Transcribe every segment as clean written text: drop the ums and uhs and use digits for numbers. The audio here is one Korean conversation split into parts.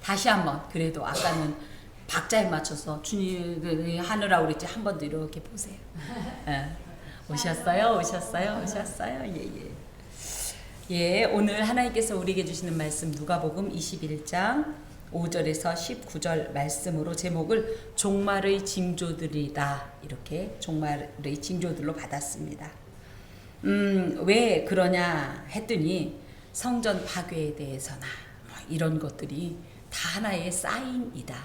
다시 한번 그래도 아까는 박자에 맞춰서 주님이 하느라고 그랬지 한 번 더 이렇게 보세요. 예. 오셨어요? 예. 예, 오늘 하나님께서 우리에게 주시는 말씀 누가복음 21장 5절에서 19절 말씀으로 제목을 종말의 징조들이다 이렇게 종말의 징조들로 받았습니다. 왜 그러냐 했더니 성전 파괴에 대해서나 이런 것들이 다 하나의 사인이다.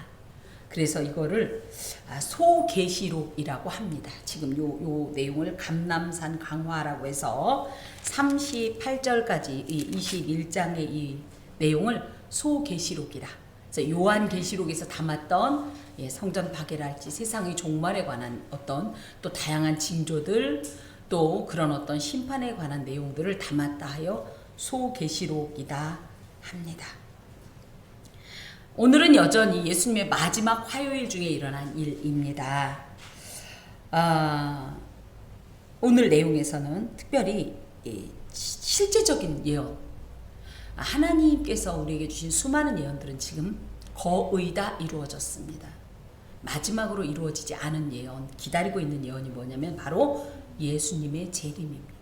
그래서 이거를 소계시록이라고 합니다. 지금 요 내용을 감람산 강화라고 해서 38절까지 이 21장의 이 내용을 소계시록이라. 그래서 요한계시록에서 담았던 성전 파괴랄지 세상의 종말에 관한 어떤 또 다양한 징조들 또 그런 어떤 심판에 관한 내용들을 담았다 하여 소계시록이다 합니다. 오늘은 여전히 예수님의 마지막 화요일 중에 일어난 일입니다. 오늘 내용에서는 특별히 실제적인 예언, 하나님께서 우리에게 주신 수많은 예언들은 지금 거의 다 이루어졌습니다. 마지막으로 이루어지지 않은 예언, 기다리고 있는 예언이 뭐냐면 바로 예수님의 재림입니다.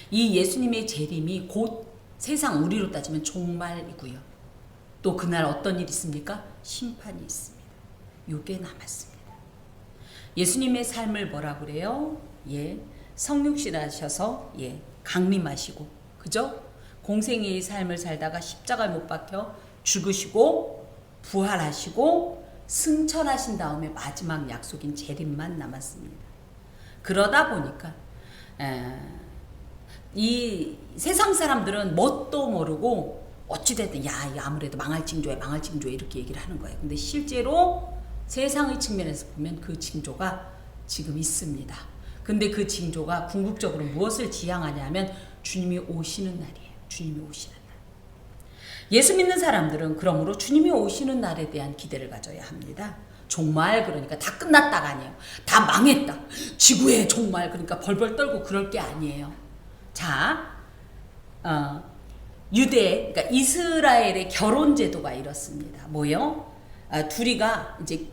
이 예수님의 재림이 곧 세상 우리로 따지면 종말이고요. 또 그날 어떤 일이 있습니까? 심판이 있습니다. 요게 남았습니다. 예수님의 삶을 뭐라 그래요? 성육신하셔서 강림하시고 그죠? 공생애의 삶을 살다가 십자가에 못 박혀 죽으시고 부활하시고 승천하신 다음에 마지막 약속인 재림만 남았습니다. 그러다 보니까 이 세상 사람들은 뭣도 모르고 어찌됐든 아무래도 망할 징조야 이렇게 얘기를 하는 거예요. 근데 실제로 세상의 측면에서 보면 그 징조가 지금 있습니다. 근데 그 징조가 궁극적으로 무엇을 지향하냐면 주님이 오시는 날이에요. 주님이 오시는 날. 예수 믿는 사람들은 그러므로 주님이 오시는 날에 대한 기대를 가져야 합니다. 종말 그러니까 다 끝났다가 아니에요. 다 망했다. 지구의 종말 그러니까 벌벌 떨고 그럴 게 아니에요. 자, 유대, 그러니까 이스라엘의 결혼 제도가 이렇습니다. 뭐요? 둘이가 이제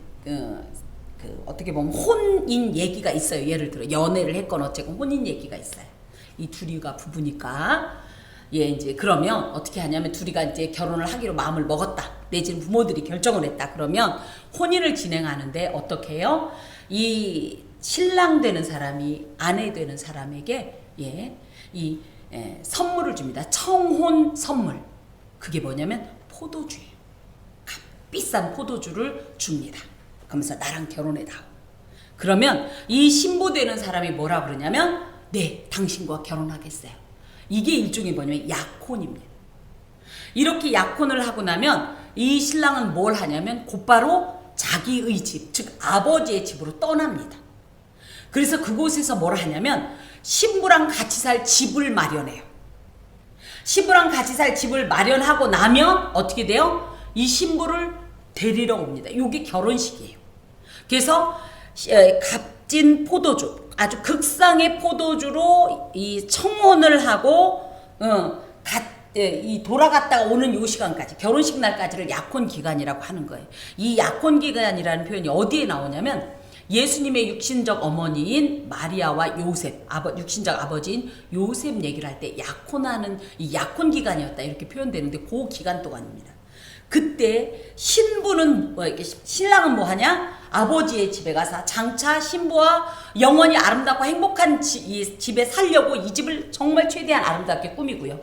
어떻게 보면 혼인 얘기가 있어요. 예를 들어 연애를 했건 어쨌건 혼인 얘기가 있어요. 이 둘이가 부부니까 이제 그러면 어떻게 하냐면 둘이가 이제 결혼을 하기로 마음을 먹었다. 내지는 부모들이 결정을 했다. 그러면 혼인을 진행하는데 어떻게 해요? 이 신랑 되는 사람이 아내 되는 사람에게 선물을 줍니다. 청혼 선물. 그게 뭐냐면 포도주예요. 비싼 포도주를 줍니다. 그러면서 나랑 결혼해다오. 그러면 이 신부되는 사람이 뭐라 그러냐면 네, 당신과 결혼하겠어요. 이게 일종의 뭐냐면 약혼입니다. 이렇게 약혼을 하고 나면 이 신랑은 뭘 하냐면 곧바로 자기의 집, 즉 아버지의 집으로 떠납니다. 그래서 그곳에서 뭘 하냐면 신부랑 같이 살 집을 마련해요. 신부랑 같이 살 집을 마련하고 나면 어떻게 돼요? 이 신부를 데리러 옵니다. 이게 결혼식이에요. 그래서 값진 포도주, 아주 극상의 포도주로 이 청혼을 하고 이 돌아갔다가 오는 요 시간까지 결혼식 날까지를 약혼 기간이라고 하는 거예요. 이 약혼 기간이라는 표현이 어디에 나오냐면 예수님의 육신적 어머니인 마리아와 요셉, 육신적 아버지인 요셉 얘기를 할 때 약혼하는 이 약혼 기간이었다 이렇게 표현되는데 그 기간 동안입니다. 그때 신부는 신랑은 뭐 하냐? 아버지의 집에 가서 장차 신부와 영원히 아름답고 행복한 이 집에 살려고 이 집을 정말 최대한 아름답게 꾸미고요.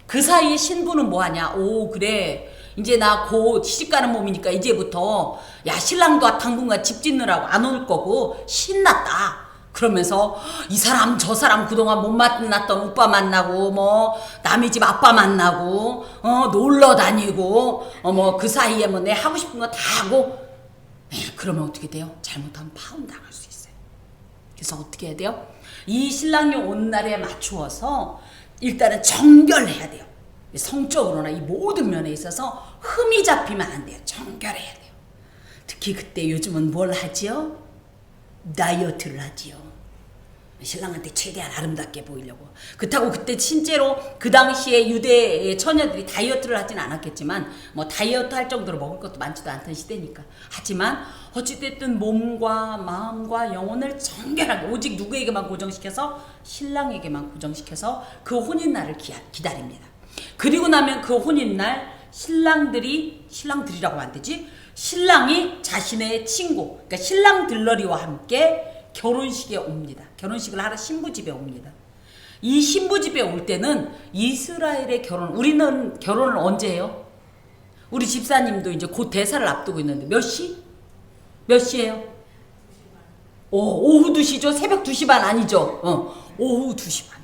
그 사이에 신부는 뭐 하냐? 오 그래. 이제 나 곧 시집가는 몸이니까 이제부터 신랑도 당분간 집 짓느라고 안 올 거고 신났다. 그러면서 이 사람 저 사람 그동안 못 만났던 오빠 만나고 남의 집 아빠 만나고 놀러 다니고 그 사이에 내 하고 싶은 거 다 하고 그러면 어떻게 돼요? 잘못하면 파혼당할 수 있어요. 그래서 어떻게 해야 돼요? 이 신랑이 온 날에 맞추어서 일단은 정결해야 돼요. 성적으로나 이 모든 면에 있어서 흠이 잡히면 안 돼요. 정결해야 돼요. 특히 그때 요즘은 뭘 하지요? 다이어트를 하지요. 신랑한테 최대한 아름답게 보이려고. 그렇다고 그때 실제로 그 당시에 유대 처녀들이 다이어트를 하진 않았겠지만 뭐 다이어트 할 정도로 먹을 것도 많지도 않던 시대니까. 하지만 어찌됐든 몸과 마음과 영혼을 정결하게 오직 누구에게만 고정시켜서 신랑에게만 고정시켜서 그 혼인날을 기다립니다. 그리고 나면 그 혼인날 신랑들이라고 하면 안 되지? 신랑이 자신의 친구, 그러니까 신랑 들러리와 함께 결혼식에 옵니다. 결혼식을 하러 신부집에 옵니다. 이 신부집에 올 때는 이스라엘의 우리는 결혼을 언제 해요? 우리 집사님도 이제 곧 대사를 앞두고 있는데 몇 시? 몇 시예요? 오후 2시죠? 새벽 2시 반 아니죠? 오후 2시 반.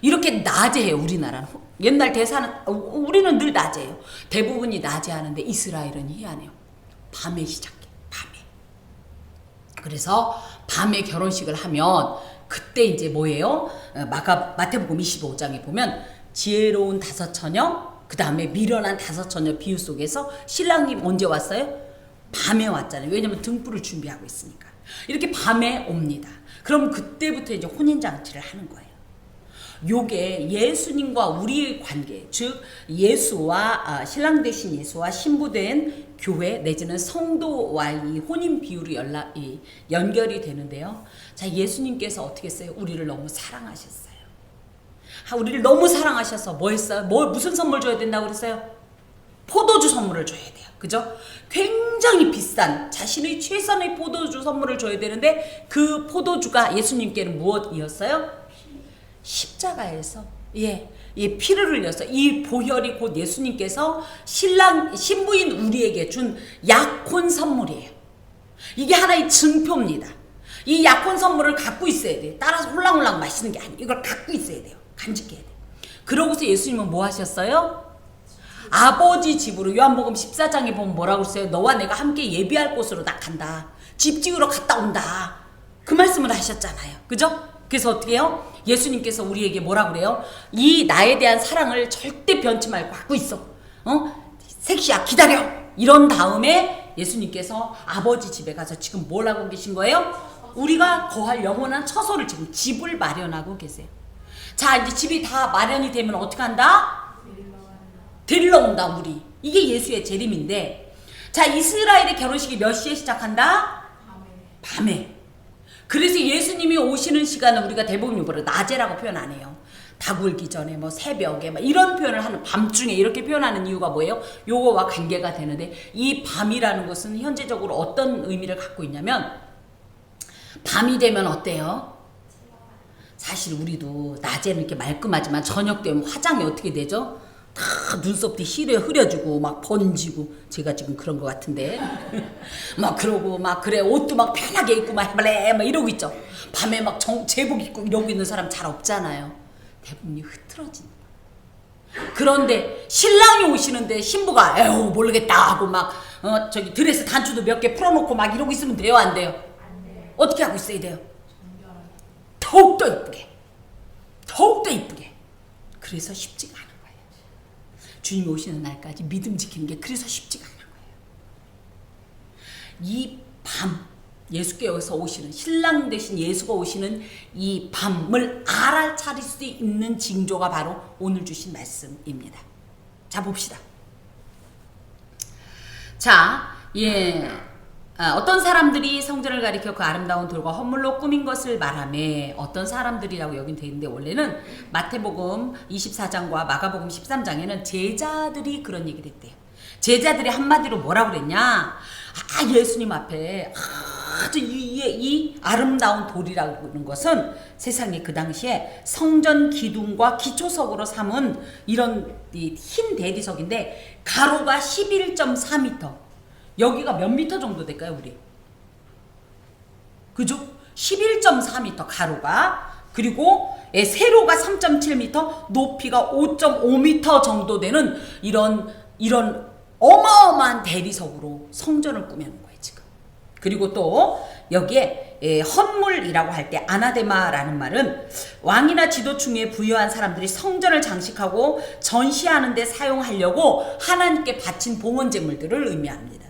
이렇게 낮에 해요, 우리나라는. 옛날 대사는, 우리는 늘 낮에 해요. 대부분이 낮에 하는데 이스라엘은 희한해요. 밤에 시작해, 밤에. 그래서 밤에 결혼식을 하면 그때 이제 뭐예요? 마태복음 25장에 보면 지혜로운 5처녀, 그 다음에 미련한 5처녀 비유 속에서 신랑이 언제 왔어요? 밤에 왔잖아요. 왜냐면 등불을 준비하고 있으니까. 이렇게 밤에 옵니다. 그럼 그때부터 이제 혼인잔치를 하는 거예요. 요게 예수님과 우리의 관계, 즉 예수와 신랑 대신 예수와 신부된 교회 내지는 성도와의 혼인 비율이 연결이 되는데요. 자, 예수님께서 어떻게 했어요? 우리를 너무 사랑하셨어요. 우리를 너무 사랑하셔서 뭐 했어요? 무슨 선물 줘야 된다고 그랬어요? 포도주 선물을 줘야 돼요. 그죠? 굉장히 비싼 자신의 최선의 포도주 선물을 줘야 되는데 그 포도주가 예수님께는 무엇이었어요? 십자가에서 피를 흘려서 이 보혈이 곧 예수님께서 신부인 우리에게 준 약혼 선물이에요. 이게 하나의 증표입니다. 이 약혼 선물을 갖고 있어야 돼요. 따라서 홀랑홀랑 마시는 게 아니에요. 이걸 갖고 있어야 돼요. 간직해야 돼요. 그러고서 예수님은 뭐 하셨어요? 아버지 집으로 요한복음 14장에 보면 뭐라고 했어요? 너와 내가 함께 예비할 곳으로 나 간다. 집 지으러 갔다 온다. 그 말씀을 하셨잖아요. 그죠? 그래서 어떻게 해요? 예수님께서 우리에게 뭐라고 그래요? 이 나에 대한 사랑을 절대 변치 말고 갖고 있어. 섹시야 기다려. 이런 다음에 예수님께서 아버지 집에 가서 지금 뭘 하고 계신 거예요? 우리가 거할 영원한 처소를 지금 집을 마련하고 계세요. 자, 이제 집이 다 마련이 되면 어떻게 한다? 데리러 온다 우리. 이게 예수의 재림인데, 자, 이스라엘의 결혼식이 몇 시에 시작한다? 밤에. 그래서 예수님이 오시는 시간은 우리가 대부분 낮에라고 표현 안 해요. 다굴기 전에 뭐 새벽에 막 이런 표현을 하는, 밤중에 이렇게 표현하는 이유가 뭐예요? 요거와 관계가 되는데, 이 밤이라는 것은 현재적으로 어떤 의미를 갖고 있냐면, 밤이 되면 어때요? 사실 우리도 낮에는 이렇게 말끔하지만 저녁 되면 화장이 어떻게 되죠? 다 눈썹도 흐려지고 막 번지고, 제가 지금 그런 것 같은데 막 그러고 막 그래, 옷도 막 편하게 입고 막 이러고 있죠. 밤에 막 제복 입고 이러고 있는 사람 잘 없잖아요. 대부분이 흐트러진다. 그런데 신랑이 오시는데 신부가 에휴 모르겠다 하고 막 저기 드레스 단추도 몇 개 풀어놓고 막 이러고 있으면 돼요, 안 돼요? 어떻게 하고 있어야 돼요? 더욱더 이쁘게. 그래서 쉽지가 않아. 주님이 오시는 날까지 믿음 지키는 게 그래서 쉽지가 않은 거예요. 이 밤, 예수께서 오시는, 신랑 대신 예수가 오시는 이 밤을 알아차릴 수 있는 징조가 바로 오늘 주신 말씀입니다. 자, 봅시다. 자, 어떤 사람들이 성전을 가리켜 그 아름다운 돌과 헌물로 꾸민 것을 말하며, 어떤 사람들이라고 여긴 돼 있는데, 원래는 마태복음 24장과 마가복음 13장에는 제자들이 그런 얘기를 했대요. 제자들이 한마디로 뭐라고 그랬냐? 예수님 앞에 아주 이 아름다운 돌이라고 하는 것은 세상에 그 당시에 성전 기둥과 기초석으로 삼은 이런 흰 대리석인데, 가로가 11.4m, 여기가 몇 미터 정도 될까요, 우리? 그죠? 11.4m 가로가, 그리고 세로가 3.7m, 높이가 5.5m 정도 되는 이런 어마어마한 대리석으로 성전을 꾸며놓은 거예요, 지금. 그리고 또 여기에 헌물이라고 할 때 아나데마라는 말은 왕이나 지도층에 부유한 사람들이 성전을 장식하고 전시하는 데 사용하려고 하나님께 바친 봉헌제물들을 의미합니다.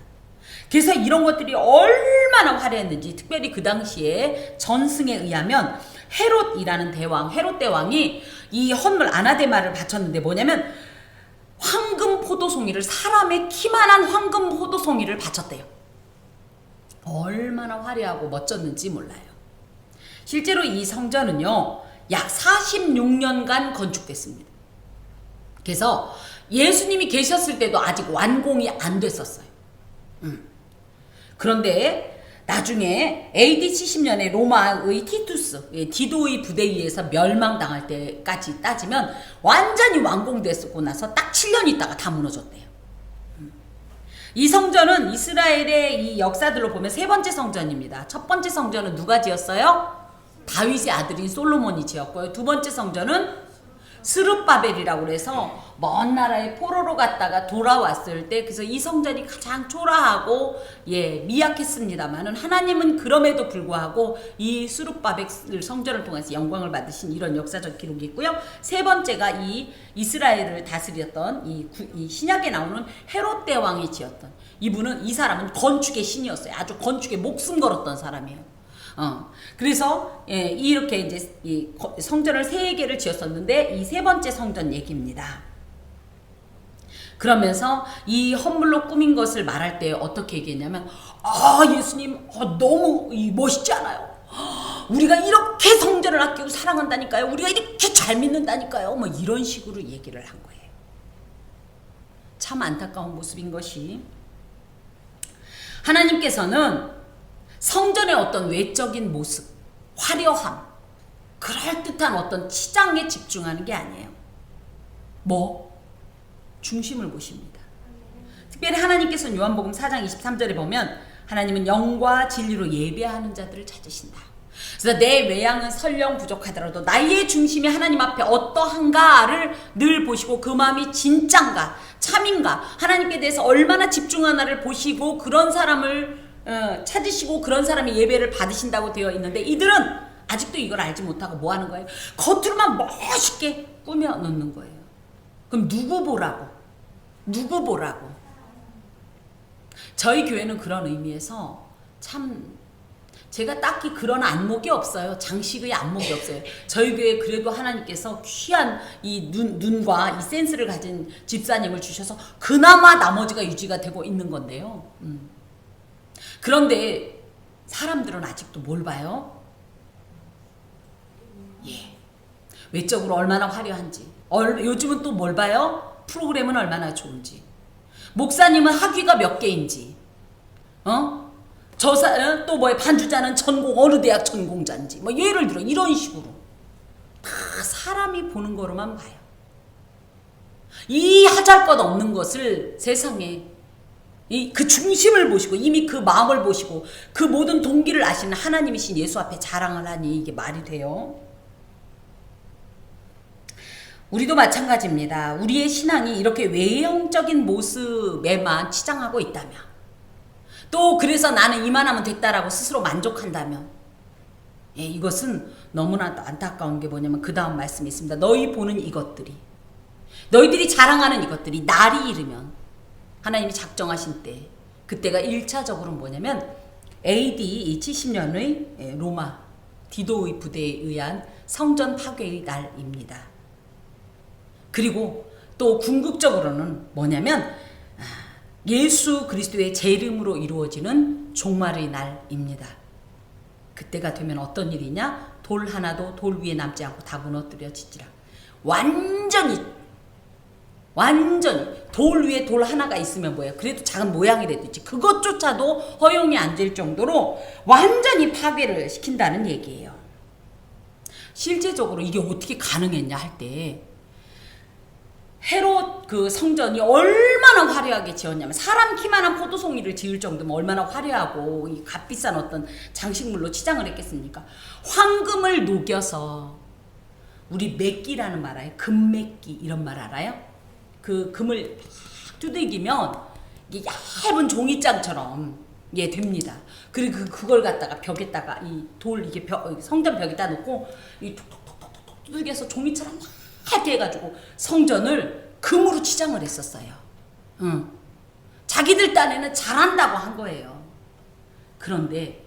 그래서 이런 것들이 얼마나 화려했는지, 특별히 그 당시에 전승에 의하면 헤롯이라는 대왕, 헤롯 대왕이 이 헌물 아나데마를 바쳤는데 뭐냐면 황금 포도송이를, 사람의 키만한 황금 포도송이를 바쳤대요. 얼마나 화려하고 멋졌는지 몰라요. 실제로 이 성전은요 약 46년간 건축됐습니다. 그래서 예수님이 계셨을 때도 아직 완공이 안 됐었어요. 그런데 나중에 AD 70년에 로마의 티투스, 디도의 부대에 의해서 멸망당할 때까지 따지면 완전히 완공됐고 나서 딱 7년 있다가 다 무너졌대요. 이 성전은 이스라엘의 이 역사들로 보면 세 번째 성전입니다. 첫 번째 성전은 누가 지었어요? 다윗의 아들인 솔로몬이 지었고요. 두 번째 성전은 스룹바벨이라고 그래서 먼 나라에 포로로 갔다가 돌아왔을 때, 그래서 이 성전이 가장 초라하고 미약했습니다만은 하나님은 그럼에도 불구하고 이 스룹바벨 성전을 통해서 영광을 받으신 이런 역사적 기록이 있고요. 세 번째가 이 이스라엘을 다스렸던 이 신약에 나오는 헤롯 대왕이 지었던, 이 사람은 건축의 신이었어요. 아주 건축에 목숨 걸었던 사람이에요. 그래서 이렇게 이제 이 성전을 3개를 지었었는데 이 세 번째 성전 얘기입니다. 그러면서 이 헌물로 꾸민 것을 말할 때 어떻게 얘기했냐면, 예수님 너무 멋있지 않아요? 우리가 이렇게 성전을 아끼고 사랑한다니까요. 우리가 이렇게 잘 믿는다니까요. 뭐 이런 식으로 얘기를 한 거예요. 참 안타까운 모습인 것이, 하나님께서는 성전의 어떤 외적인 모습, 화려함, 그럴듯한 어떤 치장에 집중하는 게 아니에요. 중심을 보십니다. 특별히 하나님께서는 요한복음 4장 23절에 보면 하나님은 영과 진리로 예배하는 자들을 찾으신다. 그래서 내 외양은 설령 부족하더라도 나의 중심이 하나님 앞에 어떠한가를 늘 보시고 그 마음이 진짠가 참인가, 하나님께 대해서 얼마나 집중하나를 보시고 그런 사람을 찾으시고 그런 사람의 예배를 받으신다고 되어 있는데, 이들은 아직도 이걸 알지 못하고 뭐 하는 거예요? 겉으로만 멋있게 꾸며 놓는 거예요. 그럼 누구 보라고? 저희 교회는 그런 의미에서 참 제가 딱히 그런 안목이 없어요. 장식의 안목이 없어요. 저희 교회에 그래도 하나님께서 귀한 이 눈과 이 센스를 가진 집사님을 주셔서 그나마 나머지가 유지가 되고 있는 건데요. 그런데 사람들은 아직도 뭘 봐요? 외적으로 얼마나 화려한지, 요즘은 또 뭘 봐요? 프로그램은 얼마나 좋은지, 목사님은 학위가 몇 개인지, 또 반주자는 어느 대학 전공자인지, 예를 들어 이런 식으로 다 사람이 보는 거로만 봐요. 이 하잘것없는 것을 세상에 그 중심을 보시고 이미 그 마음을 보시고 그 모든 동기를 아시는 하나님이신 예수 앞에 자랑을 하니 이게 말이 돼요? 우리도 마찬가지입니다. 우리의 신앙이 이렇게 외형적인 모습에만 치장하고 있다면, 또 그래서 나는 이만하면 됐다라고 스스로 만족한다면, 이것은 너무나 안타까운 게 뭐냐면 그 다음 말씀이 있습니다. 너희들이 자랑하는 이것들이 날이 이르면, 하나님이 작정하신 때, 그때가 1차적으로 뭐냐면 AD 70년의 로마 디도의 부대에 의한 성전 파괴의 날입니다. 그리고 또 궁극적으로는 뭐냐면 예수 그리스도의 재림으로 이루어지는 종말의 날입니다. 그때가 되면 어떤 일이냐? 돌 하나도 돌 위에 남지 않고 다 무너뜨려지지라. 완전히 돌 위에 돌 하나가 있으면 뭐예요? 그래도 작은 모양이라도 있지. 그것조차도 허용이 안 될 정도로 완전히 파괴를 시킨다는 얘기예요. 실제적으로 이게 어떻게 가능했냐 할 때, 헤롯 그 성전이 얼마나 화려하게 지었냐면, 사람 키만한 포도송이를 지을 정도면 얼마나 화려하고 이 값비싼 어떤 장식물로 치장을 했겠습니까? 황금을 녹여서, 우리 맥기라는 말 알아요? 금맥기 이런 말 알아요? 그 금을 두들기면 이게 얇은 종이장처럼 됩니다. 그리고 그걸 갖다가 벽에다가 이게 성전 벽에다 놓고 이 톡톡톡톡톡 두들겨서 종이처럼 하게 해가지고 성전을 금으로 치장을 했었어요. 자기들 딴에는 잘한다고 한 거예요. 그런데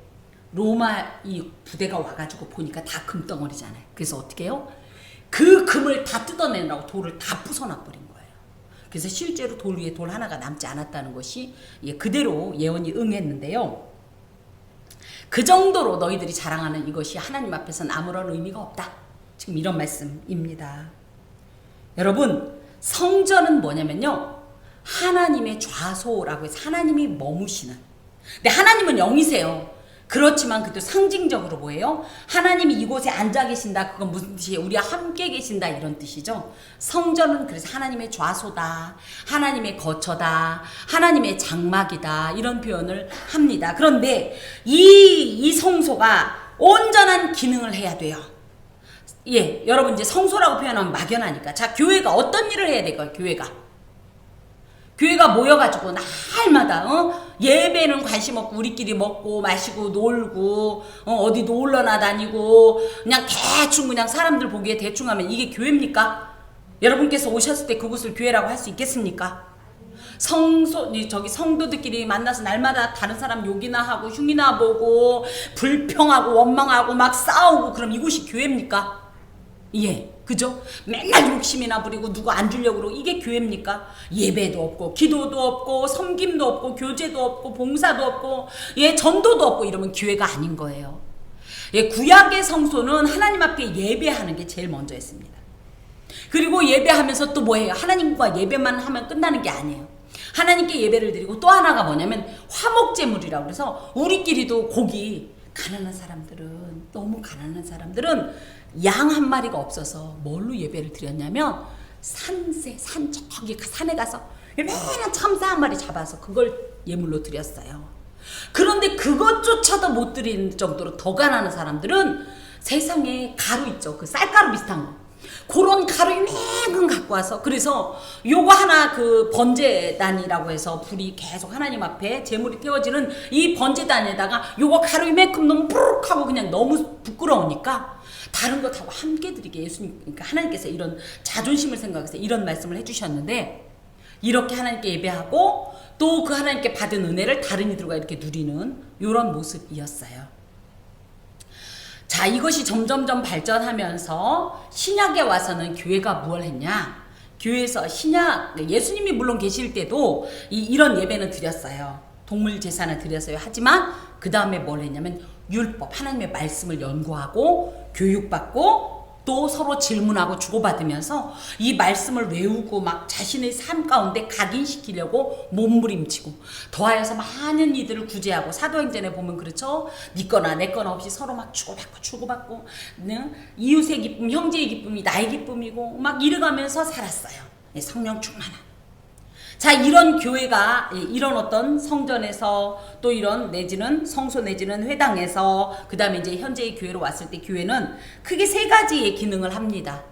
로마 이 부대가 와가지고 보니까 다 금덩어리잖아요. 그래서 어떻게 해요? 그 금을 다 뜯어내느라고 돌을 다 부숴놔버린 거예요. 그래서 실제로 돌 위에 돌 하나가 남지 않았다는 것이 그대로 예언이 응했는데요. 그 정도로 너희들이 자랑하는 이것이 하나님 앞에서는 아무런 의미가 없다. 지금 이런 말씀입니다. 여러분, 성전은 뭐냐면요, 하나님의 좌소라고 해서 하나님이 머무시는, 근데 하나님은 영이세요. 그렇지만 그것도 상징적으로 뭐예요? 하나님이 이곳에 앉아 계신다. 그건 무슨 뜻이에요? 우리와 함께 계신다, 이런 뜻이죠. 성전은 그래서 하나님의 좌소다, 하나님의 거처다, 하나님의 장막이다, 이런 표현을 합니다. 그런데 이 성소가 온전한 기능을 해야 돼요. 예, 여러분 이제 성소라고 표현하면 막연하니까. 자, 교회가 어떤 일을 해야 될까요? 교회가 모여가지고 날마다 예배는 관심 없고 우리끼리 먹고 마시고 놀고 어디 놀러나 다니고 그냥 대충 그냥 사람들 보기에 대충 하면 이게 교회입니까? 여러분께서 오셨을 때 그곳을 교회라고 할 수 있겠습니까? 성도들끼리 만나서 날마다 다른 사람 욕이나 하고 흉이나 보고 불평하고 원망하고 막 싸우고, 그럼 이곳이 교회입니까? 예, 그죠? 맨날 욕심이나 부리고 누구 안 주려고 그러고, 이게 교회입니까? 예배도 없고 기도도 없고 섬김도 없고 교제도 없고 봉사도 없고 전도도 없고, 이러면 교회가 아닌 거예요. 구약의 성소는 하나님 앞에 예배하는 게 제일 먼저 했습니다. 그리고 예배하면서 또 뭐예요? 하나님과 예배만 하면 끝나는 게 아니에요. 하나님께 예배를 드리고 또 하나가 뭐냐면 화목제물이라고 그래서 우리끼리도 너무 가난한 사람들은 양 한 마리가 없어서 뭘로 예배를 드렸냐면 저기 산에 가서 얼마나 참새 한 마리 잡아서 그걸 예물로 드렸어요. 그런데 그것조차도 못 드리는 정도로 더 가난한 사람들은 세상에 가루 있죠. 그 쌀가루 비슷한 거. 그런 가루 이만큼 갖고 와서, 그래서 요거 하나 그 번제단이라고 해서 불이 계속 하나님 앞에 제물이 태워지는 이 번제단에다가 요거 가루 이만큼 너무 뿌룩 하고 그냥 너무 부끄러우니까 다른 거 다 함께 드리게 그러니까 하나님께서 이런 자존심을 생각해서 이런 말씀을 해주셨는데, 이렇게 하나님께 예배하고 또 그 하나님께 받은 은혜를 다른 이들과 이렇게 누리는 이런 모습이었어요. 자, 이것이 점점점 발전하면서 신약에 와서는 교회가 무엇을 했냐? 교회에서 예수님이 물론 계실 때도 이런 예배는 드렸어요. 동물 제사는 드렸어요. 하지만 그 다음에 뭘 했냐면 율법, 하나님의 말씀을 연구하고 교육받고 또 서로 질문하고 주고받으면서 이 말씀을 외우고 막 자신의 삶 가운데 각인시키려고 몸부림치고, 더하여서 많은 이들을 구제하고, 사도행전에 보면 그렇죠, 네 거나 내 거나 없이 서로 막 주고받고 이웃의 기쁨, 형제의 기쁨이 나의 기쁨이고 막 이래가면서 살았어요. 성령 충만한. 자, 이런 교회가, 이런 어떤 성전에서 또 이런 내지는 성소 내지는 회당에서 그 다음에 이제 현재의 교회로 왔을 때 교회는 크게 세 가지의 기능을 합니다.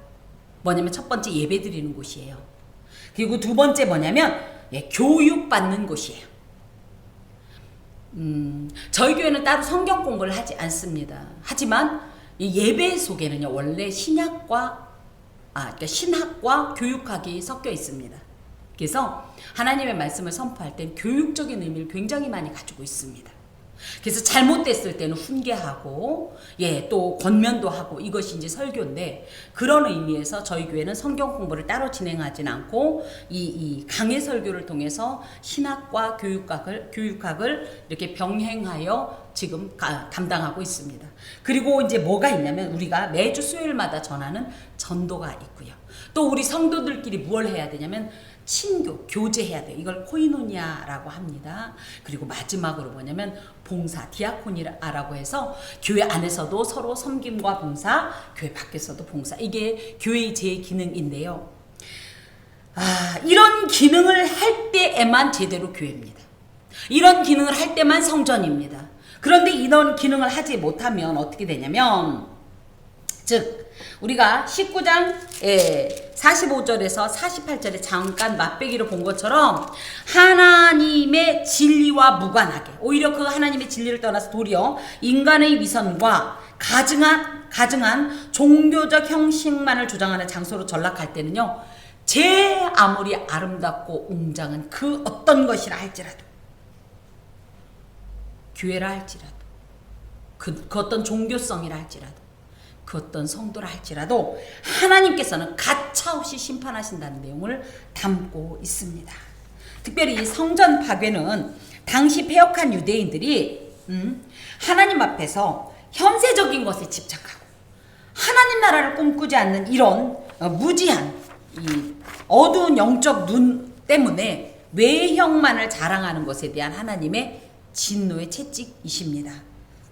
뭐냐면 첫 번째 예배 드리는 곳이에요. 그리고 두 번째 뭐냐면 교육받는 곳이에요. 저희 교회는 따로 성경 공부를 하지 않습니다. 하지만 이 예배 속에는요, 원래 신학과 교육학이 섞여 있습니다. 그래서 하나님의 말씀을 선포할 땐 교육적인 의미를 굉장히 많이 가지고 있습니다. 그래서 잘못됐을 때는 훈계하고 또 권면도 하고, 이것이 이제 설교인데, 그런 의미에서 저희 교회는 성경 공부를 따로 진행하지는 않고 이 강해 설교를 통해서 신학과 교육학을 이렇게 병행하여 지금 담당하고 있습니다. 그리고 이제 뭐가 있냐면 우리가 매주 수요일마다 전하는 전도가 있고요. 또 우리 성도들끼리 뭘 해야 되냐면 친교, 교제해야 돼요. 이걸 코이노니아라고 합니다. 그리고 마지막으로 뭐냐면 봉사, 디아코니아라고 해서 교회 안에서도 서로 섬김과 봉사, 교회 밖에서도 봉사. 이게 교회의 제 기능인데요. 이런 기능을 할 때에만 제대로 교회입니다. 이런 기능을 할 때만 성전입니다. 그런데 이런 기능을 하지 못하면 어떻게 되냐면, 즉 우리가 19장 45절에서 48절에 잠깐 맛배기로 본 것처럼 하나님의 진리와 무관하게, 오히려 그 하나님의 진리를 떠나서 도리어 인간의 위선과 가증한 종교적 형식만을 주장하는 장소로 전락할 때는요, 제 아무리 아름답고 웅장한 그 어떤 것이라 할지라도, 교회라 할지라도 그 어떤 종교성이라 할지라도, 그 어떤 성도라 할지라도 하나님께서는 가차없이 심판하신다는 내용을 담고 있습니다. 특별히 이 성전 파괴는 당시 패역한 유대인들이 하나님 앞에서 현세적인 것에 집착하고 하나님 나라를 꿈꾸지 않는 이런 무지한 이 어두운 영적 눈 때문에 외형만을 자랑하는 것에 대한 하나님의 진노의 채찍이십니다.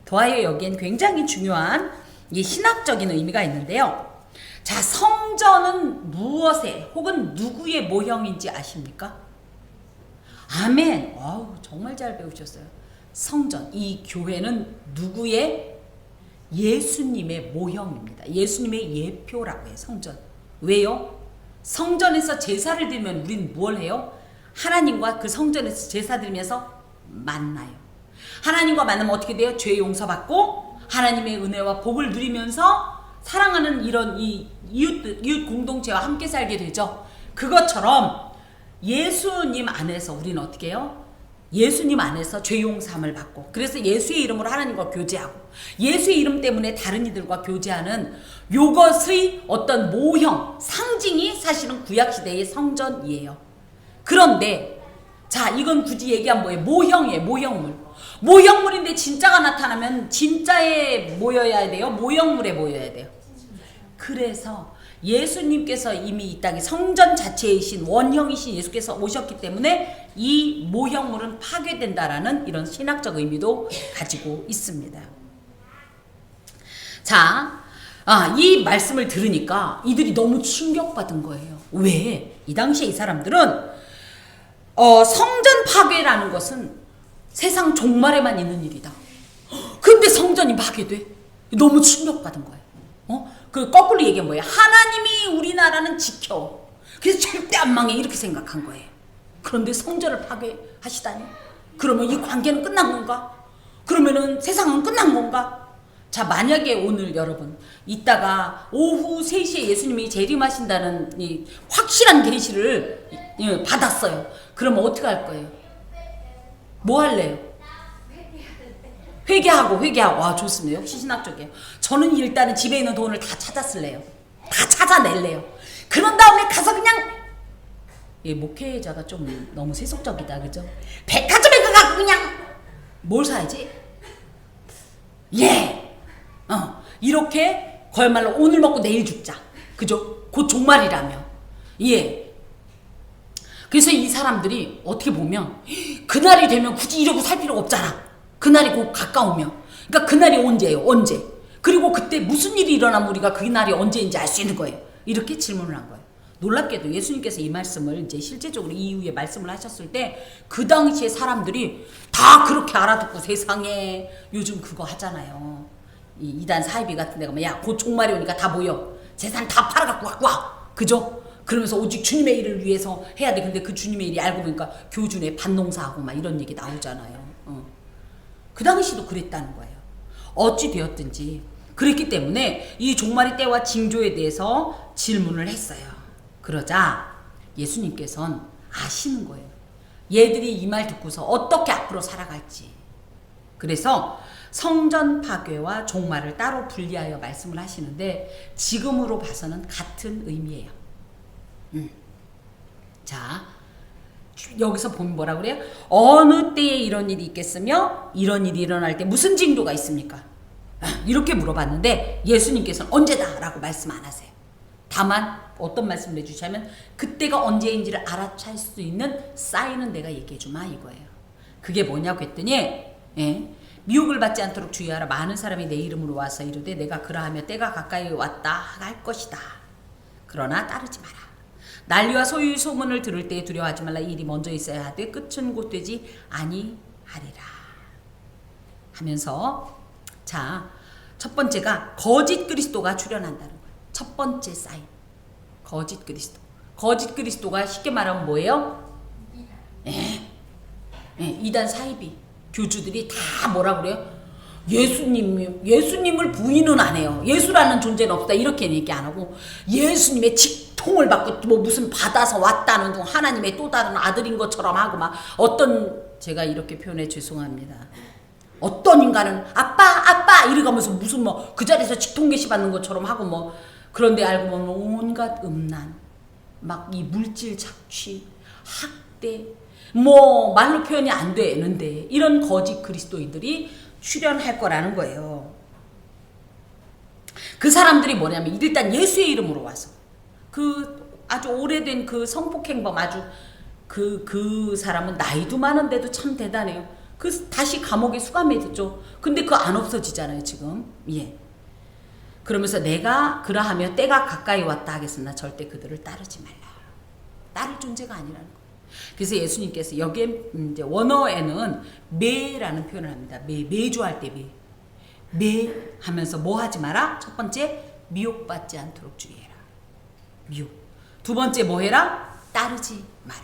더하여 여기엔 굉장히 중요한 이 신학적인 의미가 있는데요. 자, 성전은 무엇의 혹은 누구의 모형인지 아십니까? 아멘. 와우, 정말 잘 배우셨어요. 성전, 이 교회는 누구의? 예수님의 모형입니다. 예수님의 예표라고 해요. 성전. 왜요? 성전에서 제사를 드리면 우리는 뭘 해요? 하나님과 그 성전에서 제사 드리면서 만나요. 하나님과 만나면 어떻게 돼요? 죄 용서받고 하나님의 은혜와 복을 누리면서 사랑하는 이런 이 이웃 공동체와 함께 살게 되죠. 그것처럼 예수님 안에서 우리는 어떻게 해요? 예수님 안에서 죄 용서함을 받고, 그래서 예수의 이름으로 하나님과 교제하고, 예수의 이름 때문에 다른 이들과 교제하는 요것의 어떤 모형, 상징이 사실은 구약시대의 성전이에요. 그런데 자, 이건 굳이 얘기하면 뭐예요? 모형이에요. 모형물. 모형물인데 진짜가 나타나면 진짜에 모여야 돼요? 모형물에 모여야 돼요? 그래서 예수님께서 이미 이 땅에 성전 자체이신 원형이신 예수께서 오셨기 때문에 이 모형물은 파괴된다라는 이런 신학적 의미도 가지고 있습니다. 자, 이 말씀을 들으니까 이들이 너무 충격받은 거예요. 왜? 이 당시에 이 사람들은 성전 파괴라는 것은 세상 종말에만 있는 일이다. 근데 성전이 파괴돼? 너무 충격받은 거예요. 그 거꾸로 얘기한 거예요. 하나님이 우리나라는 지켜. 그래서 절대 안 망해. 이렇게 생각한 거예요. 그런데 성전을 파괴하시다니? 그러면 이 관계는 끝난 건가? 그러면은 세상은 끝난 건가? 자, 만약에 오늘 여러분 이따가 오후 3시에 예수님이 재림하신다는 이 확실한 계시를 받았어요. 그러면 어떻게 할 거예요? 뭐 할래요? 회개하고. 와, 좋습니다. 역시 신학적이에요. 저는 일단은 집에 있는 돈을 다 찾았을래요. 다 찾아낼래요. 그런 다음에 가서 그냥, 목회자가 좀 너무 세속적이다, 그죠? 백화점에 가서 그냥 뭘 사야지? 이렇게 그야말로 오늘 먹고 내일 죽자, 그죠? 곧 종말이라며. 그래서 이 사람들이 어떻게 보면 그날이 되면 굳이 이러고 살 필요가 없잖아. 그날이 곧 가까우면. 그러니까 그날이 언제예요? 언제? 그리고 그때 무슨 일이 일어나면 우리가 그 날이 언제인지 알 수 있는 거예요. 이렇게 질문을 한 거예요. 놀랍게도 예수님께서 이 말씀을 이제 실제적으로 이후에 말씀을 하셨을 때 그 당시에 사람들이 다 그렇게 알아듣고, 세상에 요즘 그거 하잖아요. 이 이단 사이비 같은 데 가면 야, 곧 종말이 오니까 다 모여. 재산 다 팔아갖고 갖고 와. 그죠? 그러면서 오직 주님의 일을 위해서 해야 돼. 근데 그 주님의 일이 알고 보니까 교준에 밭농사하고 막 이런 얘기 나오잖아요. 그 당시도 그랬다는 거예요. 어찌 되었든지 그랬기 때문에 이 종말의 때와 징조에 대해서 질문을 했어요. 그러자 예수님께서는 아시는 거예요. 얘들이 이 말 듣고서 어떻게 앞으로 살아갈지. 그래서 성전 파괴와 종말을 따로 분리하여 말씀을 하시는데 지금으로 봐서는 같은 의미예요. 자, 여기서 보면 뭐라 그래요? 어느 때에 이런 일이 있겠으며 이런 일이 일어날 때 무슨 징조가 있습니까? 이렇게 물어봤는데 예수님께서는 언제다 라고 말씀 안 하세요. 다만 어떤 말씀을 해주시냐면 그때가 언제인지를 알아챌 수 있는 사인은 내가 얘기해주마 이거예요. 그게 뭐냐고 했더니 미혹을 받지 않도록 주의하라. 많은 사람이 내 이름으로 와서 이르되 내가 그러하며 때가 가까이 왔다 할 것이다. 그러나 따르지 마라. 난리와 소유의 소문을 들을 때 두려워하지 말라. 이 일이 먼저 있어야 하되 끝은 곧 되지 아니하리라 하면서, 자, 첫 번째가 거짓 그리스도가 출현한다는 거예요. 첫 번째 사인, 거짓 그리스도. 거짓 그리스도가 쉽게 말하면 뭐예요? 이단 사이비 교주들이 다 뭐라 그래요? 예수님을 부인은 안 해요. 예수라는 존재는 없다 이렇게 얘기 안 하고 예수님의 직통을 받고 뭐 무슨 받아서 왔다는 둥 하나님의 또 다른 아들인 것처럼 하고 막 어떤, 제가 이렇게 표현해 죄송합니다. 어떤 인간은 아빠 아빠 이러면서 무슨 뭐 그 자리에서 직통계시 받는 것처럼 하고 뭐 그런데 알고 보면 온갖 음란 막 이 물질 착취 학대 뭐 말로 표현이 안 되는데 이런 거짓 그리스도인들이 출현할 거라는 거예요. 그 사람들이 뭐냐면 일단 예수의 이름으로 와서 그 아주 오래된 그 성폭행범 아주 그 사람은 나이도 많은데도 참 대단해요. 그 다시 감옥에 수감해 뒀죠. 근데 그거 안 없어지잖아요 지금. 예. 그러면서 내가 그러하며 때가 가까이 왔다 하겠으나 절대 그들을 따르지 말라. 따를 존재가 아니라는 거예요. 그래서 예수님께서 여기에 이제 원어에는 매라는 표현을 합니다. 매주할 때 매 하면서 뭐 하지 마라? 첫 번째 미혹받지 않도록 주의해라. 미혹. 두 번째 뭐 해라? 따르지 마라.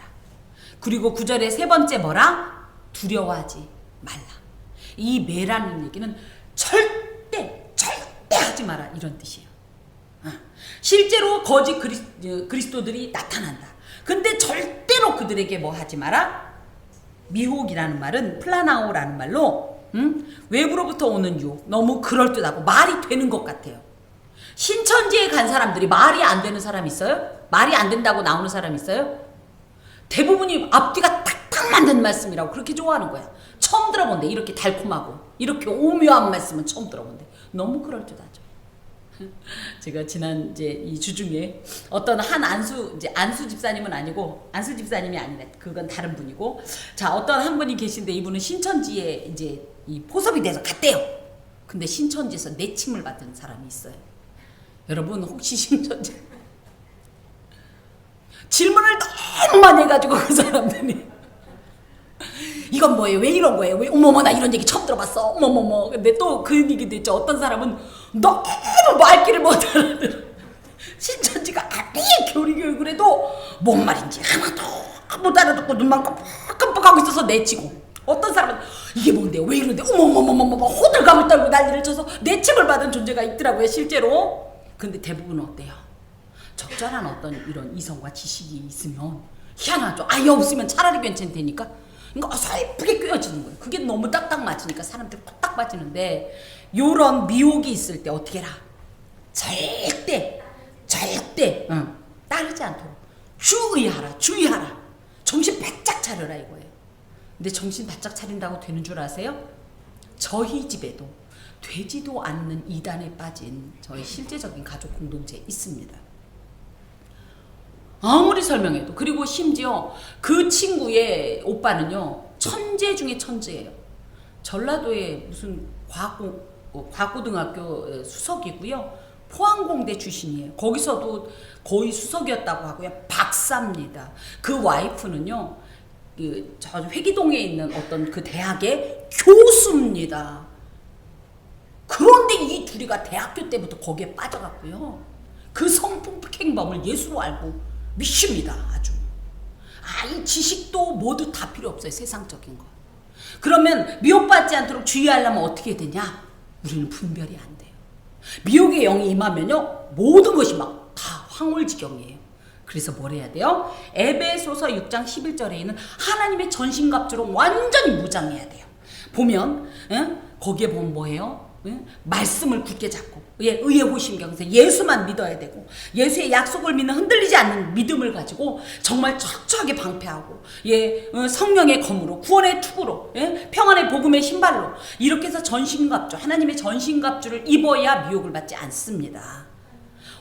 그리고 9절에 세 번째 뭐라? 두려워하지 말라. 이 매라는 얘기는 절대 하지 마라 이런 뜻이에요. 실제로 거짓 그리스도들이 나타난다. 근데 절대로 그들에게 뭐 하지 마라? 미혹이라는 말은 플라나오라는 말로 외부로부터 오는 유혹. 너무 그럴듯하고 말이 되는 것 같아요. 신천지에 간 사람들이 말이 안 되는 사람 있어요? 말이 안 된다고 나오는 사람 있어요? 대부분이 앞뒤가 탁탁 맞는 말씀이라고 그렇게 좋아하는 거야. 처음 들어본데 이렇게 달콤하고 이렇게 오묘한 말씀은 처음 들어본데 너무 그럴듯하죠. 제가 지난 이제 이 주 중에 어떤 한 안수 집사님은 아니고 안수 집사님이 아니네. 그건 다른 분이고 자 어떤 한 분이 계신데 이분은 신천지에 이제 이 포섭이 돼서 갔대요. 근데 신천지에서 내침을 받은 사람이 있어요. 여러분 혹시 신천지 질문을 너무 많이 해가지고 그 사람들이 이건 뭐예요? 왜 이런 거예요? 왜 어머머 나 이런 얘기 처음 들어봤어. 어머머머. 근데 또 그 얘기도 있죠. 어떤 사람은 너무 말귀를 못하는 신천지가 아무리 교리교육을 해도 뭔 말인지 하나도 못 알아듣고 눈만 깜빡깜빡하고 있어서 내치고 어떤 사람은 이게 뭔데요? 왜 이런데? 어머머머머머 호들갑을 떨고 난리를 쳐서 내침을 받은 존재가 있더라고요. 실제로. 근데 대부분은 어때요? 적절한 어떤 이런 이성과 지식이 있으면 희한하죠. 아예 없으면 차라리 괜찮다니까. 그러니까 어설프게 꿰어지는 거예요. 그게 너무 딱딱 맞으니까 사람들이 딱 빠지는데 요런 미혹이 있을 때 어떻게 해라? 절대 따르지 않도록 주의하라. 정신 바짝 차려라 이거예요. 근데 정신 바짝 차린다고 되는 줄 아세요? 저희 집에도 되지도 않는 이단에 빠진 저희 실제적인 가족 공동체 있습니다. 아무리 설명해도. 그리고 심지어 그 친구의 오빠는요 천재 중에 천재예요. 전라도의 무슨 과학고등학교 수석이고요. 포항공대 출신이에요. 거기서도 거의 수석이었다고 하고요. 박사입니다. 그 와이프는요 저 회기동에 있는 어떤 그 대학의 교수입니다. 그런데 이 둘이가 대학교 때부터 거기에 빠져갔고요. 그 성폭행범을 예수로 알고 미십니다. 아주. 이 지식도 모두 다 필요 없어요. 세상적인 거. 그러면 미혹받지 않도록 주의하려면 어떻게 되냐? 우리는 분별이 안 돼요. 미혹의 영이 임하면요 모든 것이 막 다 황홀지경이에요. 그래서 뭘 해야 돼요? 에베소서 6장 11절에 있는 하나님의 전신갑주로 완전히 무장해야 돼요. 보면 거기에 보면 뭐예요? 말씀을 굳게 잡고 의의 호심경에서 예수만 믿어야 되고 예수의 약속을 믿는 흔들리지 않는 믿음을 가지고 정말 철저하게 방패하고 성령의 검으로 구원의 투구로 평안의 복음의 신발로 이렇게 해서 전신갑주 하나님의 전신갑주를 입어야 미혹을 받지 않습니다.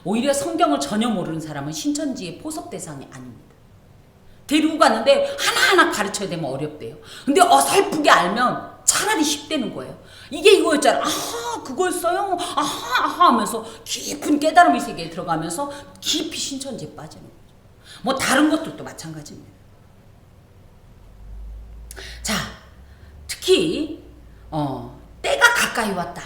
오히려 성경을 전혀 모르는 사람은 신천지의 포섭 대상이 아닙니다. 데리고 갔는데 하나하나 가르쳐야 되면 어렵대요. 근데 어설프게 알면 차라리 쉽대는 거예요. 이게 이거였잖아. 아하 그거였어요. 아하 하면서 깊은 깨달음의 세계에 들어가면서 깊이 신천지에 빠지는 거죠. 뭐 다른 것들도 마찬가지입니다. 자 특히 때가 가까이 왔다.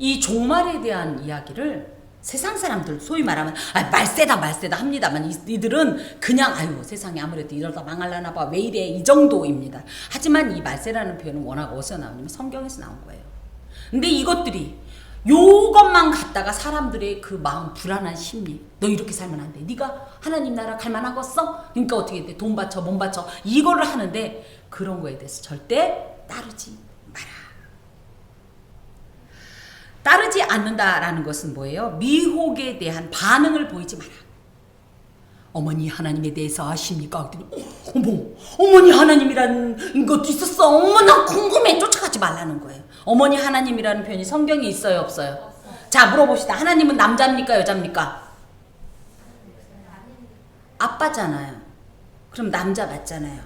이 종말에 대한 이야기를 세상 사람들 소위 말하면 말세다 합니다만 이들은 그냥 아유 세상에 아무래도 이러다 망할라나 봐 왜 이래 이 정도입니다. 하지만 이 말세라는 표현은 워낙 어디서 나오냐면 성경에서 나온 거예요. 근데 이것들이 요것만 갖다가 사람들의 그 마음 불안한 심리 너 이렇게 살면 안 돼. 네가 하나님 나라 갈 만하겠어? 그러니까 어떻게 돼? 돈 바쳐 몸 바쳐 이거를 하는데 그런 거에 대해서 절대 따르지 마라. 따르지 않는다라는 것은 뭐예요? 미혹에 대한 반응을 보이지 마라. 어머니 하나님에 대해서 아십니까? 어머, 어머니 하나님이라는 것도 있었어. 어머, 나 궁금해. 쫓아가지 말라는 거예요. 어머니 하나님이라는 표현이 성경에 있어요, 없어요? 자, 물어봅시다. 하나님은 남자입니까, 여자입니까? 아빠잖아요. 그럼 남자 맞잖아요.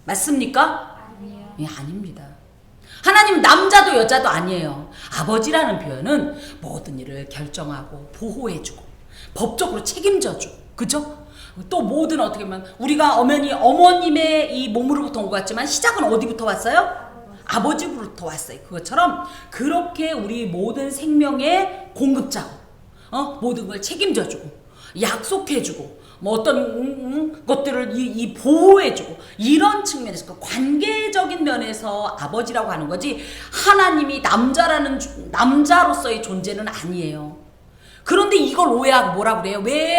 맞습니까? 아니요. 예, 아닙니다. 하나님은 남자도 여자도 아니에요. 아버지라는 표현은 모든 일을 결정하고 보호해주고 법적으로 책임져주고, 그죠? 또 모든 어떻게 보면 우리가 어머님의 이 몸으로부터 온 것 같지만 시작은 어디부터 왔어요? 아버지부터 왔어요. 그것처럼 그렇게 우리 모든 생명의 공급자고, 모든 걸 책임져주고 약속해주고 뭐 어떤 것들을 이 보호해주고, 이런 측면에서 그 관계적인 면에서 아버지라고 하는 거지, 하나님이 남자로서의 존재는 아니에요. 그런데 이걸 오해하고 뭐라 그래요? 왜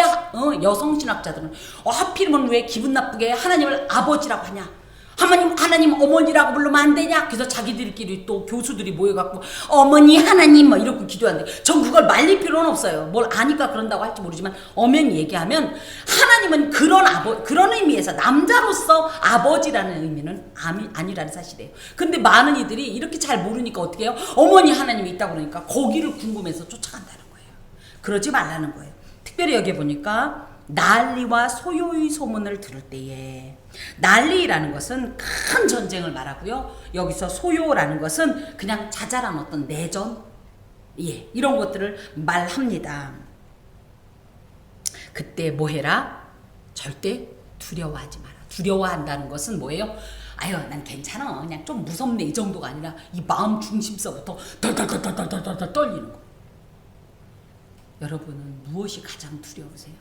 여성신학자들은 하필이면 왜 기분 나쁘게 하나님을 아버지라고 하냐? 하나님 어머니라고 부르면 안 되냐? 그래서 자기들끼리 또 교수들이 모여갖고 어머니 하나님 뭐 이러고 기도하는데, 전 그걸 말릴 필요는 없어요. 뭘 아니까 그런다고 할지 모르지만 엄연히 얘기하면 하나님은 그런 의미에서 남자로서 아버지라는 의미는 아니라는 사실이에요. 근데 많은 이들이 이렇게 잘 모르니까 어떻게 해요? 어머니 하나님이 있다고 그러니까 거기를 궁금해서 쫓아간다는 거예요. 그러지 말라는 거예요. 특별히 여기 보니까 난리와 소요의 소문을 들을 때에, 난리라는 것은 큰 전쟁을 말하고요. 여기서 소요라는 것은 그냥 자잘한 어떤 내전, 예, 이런 것들을 말합니다. 그때 뭐 해라? 절대 두려워하지 마라. 두려워한다는 것은 뭐예요? 아유, 난 괜찮아. 그냥 좀 무섭네. 이 정도가 아니라 이 마음 중심서부터 덜덜덜덜덜덜 떨리는 거. 여러분은 무엇이 가장 두려우세요?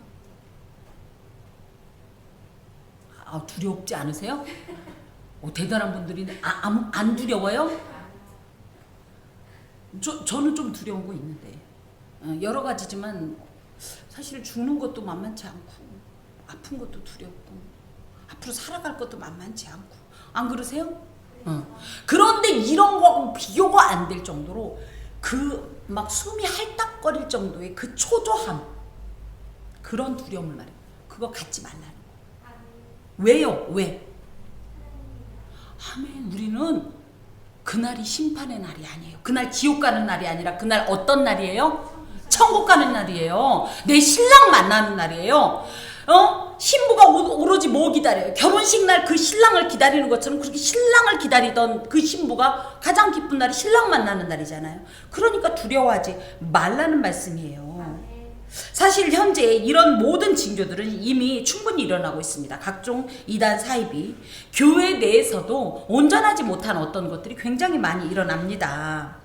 두렵지 않으세요? 대단한 분들이 안 두려워요? 저는 좀 두려운 거 있는데, 여러 가지지만 사실 죽는 것도 만만치 않고, 아픈 것도 두렵고, 앞으로 살아갈 것도 만만치 않고, 안 그러세요? 그런데 이런 거하고 비교가 안 될 정도로 막 숨이 할딱거릴 정도의 그 초조함, 그런 두려움을 말해요. 그거 갖지 말라는 거예요. 왜요? 왜? 아멘. 우리는 그날이 심판의 날이 아니에요. 그날 지옥 가는 날이 아니라 그날 어떤 날이에요? 천국 가는 날이에요. 내 신랑 만나는 날이에요. 신부가 오로지 뭐 기다려요? 결혼식 날 그 신랑을 기다리는 것처럼, 그렇게 신랑을 기다리던 그 신부가 가장 기쁜 날이 신랑 만나는 날이잖아요. 그러니까 두려워하지 말라는 말씀이에요. 사실 현재 이런 모든 징조들은 이미 충분히 일어나고 있습니다. 각종 이단 사입이 교회 내에서도 온전하지 못한 어떤 것들이 굉장히 많이 일어납니다.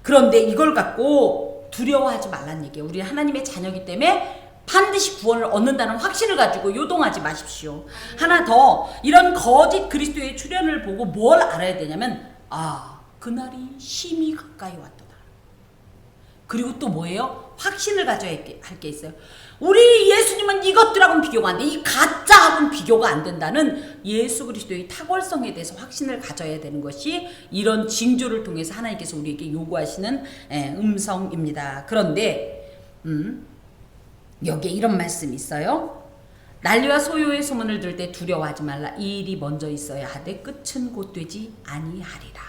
그런데 이걸 갖고 두려워하지 말란 얘기예요. 우리 하나님의 자녀이기 때문에 반드시 구원을 얻는다는 확신을 가지고 요동하지 마십시오. 하나 더, 이런 거짓 그리스도의 출현을 보고 뭘 알아야 되냐면, 그날이 심히 가까이 왔다. 그리고 또 뭐예요? 확신을 가져야 할 게 있어요. 우리 예수님은 이것들하고는 비교가 안 돼. 이 가짜하고는 비교가 안 된다는 예수 그리스도의 탁월성에 대해서 확신을 가져야 되는 것이 이런 징조를 통해서 하나님께서 우리에게 요구하시는 음성입니다. 그런데 여기에 이런 말씀이 있어요. 난리와 소요의 소문을 들을 때 두려워하지 말라. 이 일이 먼저 있어야 하되 끝은 곧 되지 아니하리라.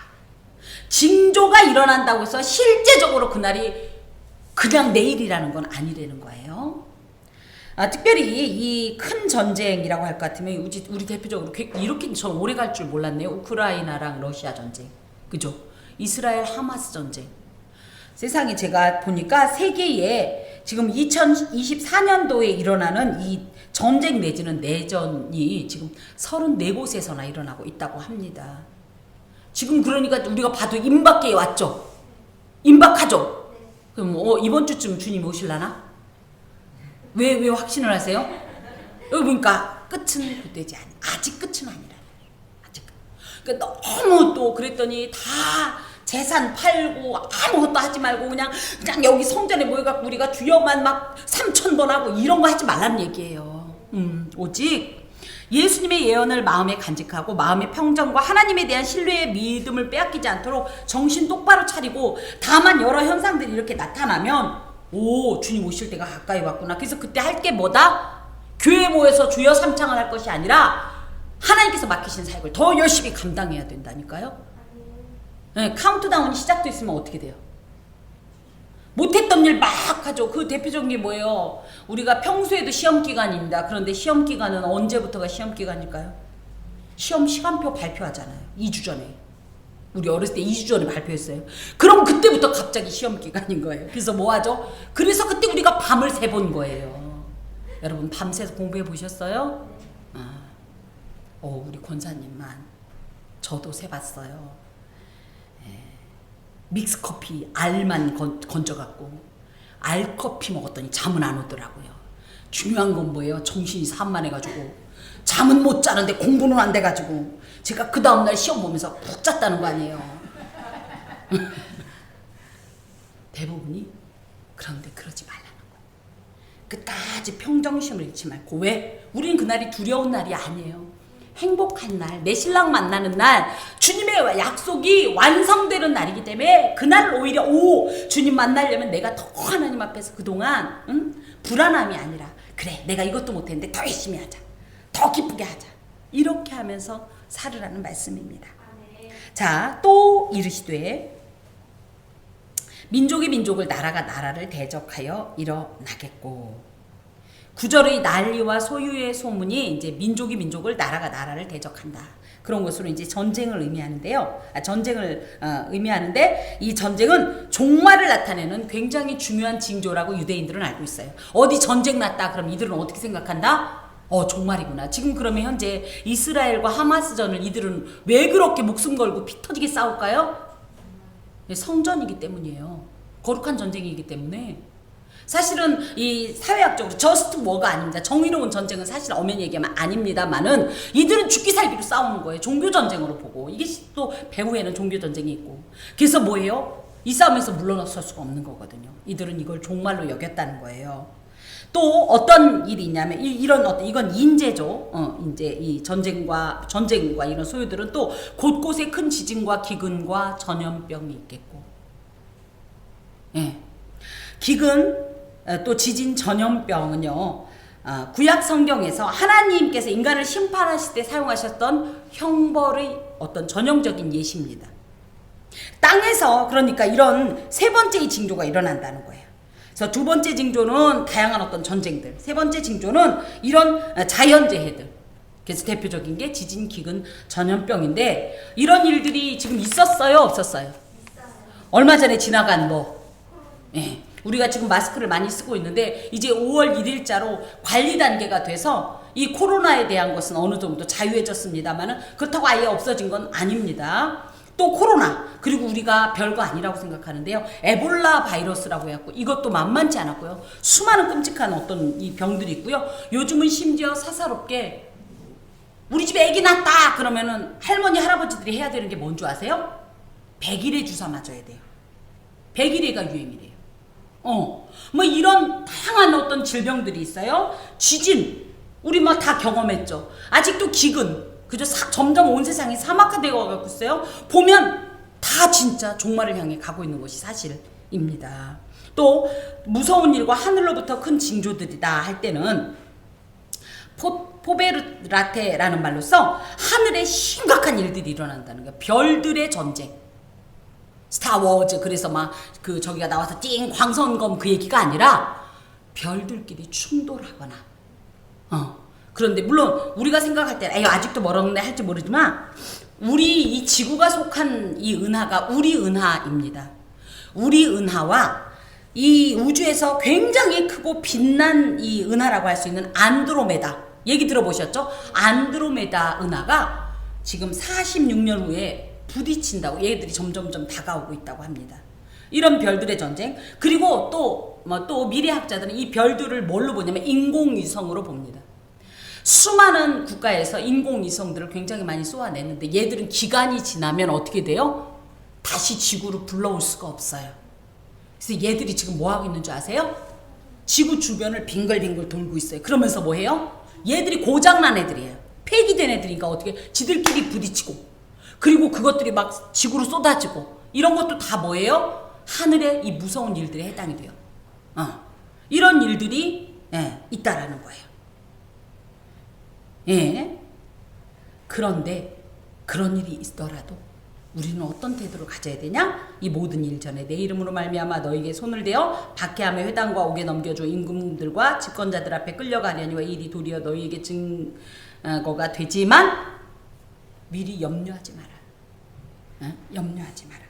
징조가 일어난다고 해서 실제적으로 그날이 그냥 내일이라는 건 아니라는 거예요. 특별히 이 큰 전쟁이라고 할 것 같으면 우리 대표적으로 이렇게 전 오래 갈 줄 몰랐네요. 우크라이나랑 러시아 전쟁, 그죠? 이스라엘 하마스 전쟁. 세상에 제가 보니까 세계에 지금 2024년도에 일어나는 이 전쟁 내지는 내전이 지금 34곳에서나 일어나고 있다고 합니다. 지금 그러니까 우리가 봐도 임박기에 왔죠? 임박하죠? 그럼 이번 주쯤 주님 오실라나? 왜 확신을 하세요? 여기 보니까 끝은 되지 않아. 아직 끝은 아니라. 아직. 그러니까 너무 또 그랬더니 다 재산 팔고 아무것도 하지 말고 그냥 여기 성전에 모여갖고 우리가 주여만 막 3,000번 하고 이런 거 하지 말라는 얘기예요. 오직 예수님의 예언을 마음에 간직하고 마음의 평정과 하나님에 대한 신뢰의 믿음을 빼앗기지 않도록 정신 똑바로 차리고, 다만 여러 현상들이 이렇게 나타나면 오, 주님 오실 때가 가까이 왔구나. 그래서 그때 할 게 뭐다? 교회 모여서 주여 삼창을 할 것이 아니라 하나님께서 맡기신 사역을 더 열심히 감당해야 된다니까요. 네, 카운트다운이 시작됐으면 어떻게 돼요? 못했던 일 막 하죠. 그 대표적인 게 뭐예요? 우리가 평소에도 시험기간입니다. 그런데 시험기간은 언제부터가 시험기간일까요? 시험 시간표 발표하잖아요. 2주 전에. 우리 어렸을 때 2주 전에 발표했어요. 그럼 그때부터 갑자기 시험기간인 거예요. 그래서 뭐 하죠? 그래서 그때 우리가 밤을 새본 거예요. 여러분 밤새서 공부해 보셨어요? 우리 권사님만. 저도 새봤어요. 믹스커피 알만 건져갖고 알커피 먹었더니 잠은 안 오더라고요. 중요한 건 뭐예요? 정신이 산만해가지고 잠은 못 자는데 공부는 안 돼가지고 제가 그 다음날 시험 보면서 푹 잤다는 거 아니에요. 대부분이. 그런데 그러지 말라는 거예요. 끝까지 평정심을 잃지 말고. 왜? 우리는 그날이 두려운 날이 아니에요. 행복한 날, 내 신랑 만나는 날, 주님의 약속이 완성되는 날이기 때문에 그날을 오히려 주님 만나려면 내가 더 하나님 앞에서 그동안 불안함이 아니라, 그래 내가 이것도 못했는데 더 열심히 하자, 더 기쁘게 하자, 이렇게 하면서 살으라는 말씀입니다. 자, 또 이르시되 민족이 민족을, 나라가 나라를 대적하여 일어나겠고. 구절의 난리와 소유의 소문이 이제 민족이 민족을, 나라가 나라를 대적한다. 그런 것으로 이제 전쟁을 의미하는데요. 전쟁을 의미하는데, 이 전쟁은 종말을 나타내는 굉장히 중요한 징조라고 유대인들은 알고 있어요. 어디 전쟁 났다 그럼 이들은 어떻게 생각한다? 종말이구나. 지금 그러면 현재 이스라엘과 하마스전을 이들은 왜 그렇게 목숨 걸고 피 터지게 싸울까요? 성전이기 때문이에요. 거룩한 전쟁이기 때문에. 사실은 이 사회학적으로 저스트 워가 아닙니다. 정의로운 전쟁은 사실 엄연히 얘기하면 아닙니다만은 이들은 죽기 살기로 싸우는 거예요. 종교 전쟁으로 보고. 이게 또 배후에는 종교 전쟁이 있고. 그래서 뭐예요? 이 싸움에서 물러설 수가 없는 거거든요. 이들은 이걸 종말로 여겼다는 거예요. 또 어떤 일이 있냐면 이건 인재죠. 이제 이 전쟁과 이런 소유들은 또 곳곳에 큰 지진과 기근과 전염병이 있겠고. 예. 기근, 또 지진, 전염병은요, 구약 성경에서 하나님께서 인간을 심판하실 때 사용하셨던 형벌의 어떤 전형적인 예시입니다. 땅에서 그러니까 이런 세 번째의 징조가 일어난다는 거예요. 그래서 두 번째 징조는 다양한 어떤 전쟁들, 세 번째 징조는 이런 자연재해들. 그래서 대표적인 게 지진, 기근, 전염병인데, 이런 일들이 지금 있었어요, 없었어요? 얼마 전에 지나간 예. 우리가 지금 마스크를 많이 쓰고 있는데 이제 5월 1일자로 관리 단계가 돼서 이 코로나에 대한 것은 어느 정도 자유해졌습니다만은 그렇다고 아예 없어진 건 아닙니다. 또 코로나, 그리고 우리가 별거 아니라고 생각하는데요. 에볼라 바이러스라고 해갖고 이것도 만만치 않았고요. 수많은 끔찍한 어떤 이 병들이 있고요. 요즘은 심지어 사사롭게 우리 집에 애기 낳았다 그러면은 할머니 할아버지들이 해야 되는 게 뭔 줄 아세요? 100일의 주사 맞아야 돼요. 100일애가 유행이래요. 뭐 이런 다양한 어떤 질병들이 있어요. 지진, 우리 뭐 다 경험했죠. 아직도 기근, 그죠? 점점 온 세상이 사막화되어 가고 있어요. 보면 다 진짜 종말을 향해 가고 있는 것이 사실입니다. 또 무서운 일과 하늘로부터 큰 징조들이다 할 때는 포베르라테라는 말로써 하늘에 심각한 일들이 일어난다는 거예요. 별들의 전쟁. 스타워즈, 그래서 막 저기가 나와서 띵 광선검 그 얘기가 아니라 별들끼리 충돌하거나. 그런데 물론 우리가 생각할 때 아직도 멀었네 할지 모르지만 우리 이 지구가 속한 이 은하가 우리 은하입니다. 우리 은하와 이 우주에서 굉장히 크고 빛난 이 은하라고 할 수 있는 안드로메다, 얘기 들어보셨죠? 안드로메다 은하가 지금 46년 후에 부딪힌다고, 얘들이 점점점 다가오고 있다고 합니다. 이런 별들의 전쟁. 그리고 또 미래학자들은 이 별들을 뭘로 보냐면 인공위성으로 봅니다. 수많은 국가에서 인공위성들을 굉장히 많이 쏘아냈는데 얘들은 기간이 지나면 어떻게 돼요? 다시 지구로 불러올 수가 없어요. 그래서 얘들이 지금 뭐 하고 있는 줄 아세요? 지구 주변을 빙글빙글 돌고 있어요. 그러면서 뭐 해요? 얘들이 고장난 애들이에요. 폐기된 애들이니까 어떻게 지들끼리 부딪히고, 그리고 그것들이 막 지구로 쏟아지고, 이런 것도 다 뭐예요? 하늘의 이 무서운 일들에 해당이 돼요. 이런 일들이 있다라는 거예요. 예. 그런데 그런 일이 있더라도 우리는 어떤 태도를 가져야 되냐? 이 모든 일 전에 내 이름으로 말미암아 너에게 손을 대어 박해하며 회당과 옥에 넘겨줘 임금들과 집권자들 앞에 끌려가려니와 이 일이 도리어 너희에게 증거가 되지만 미리 염려하지 마라. 염려하지 마라.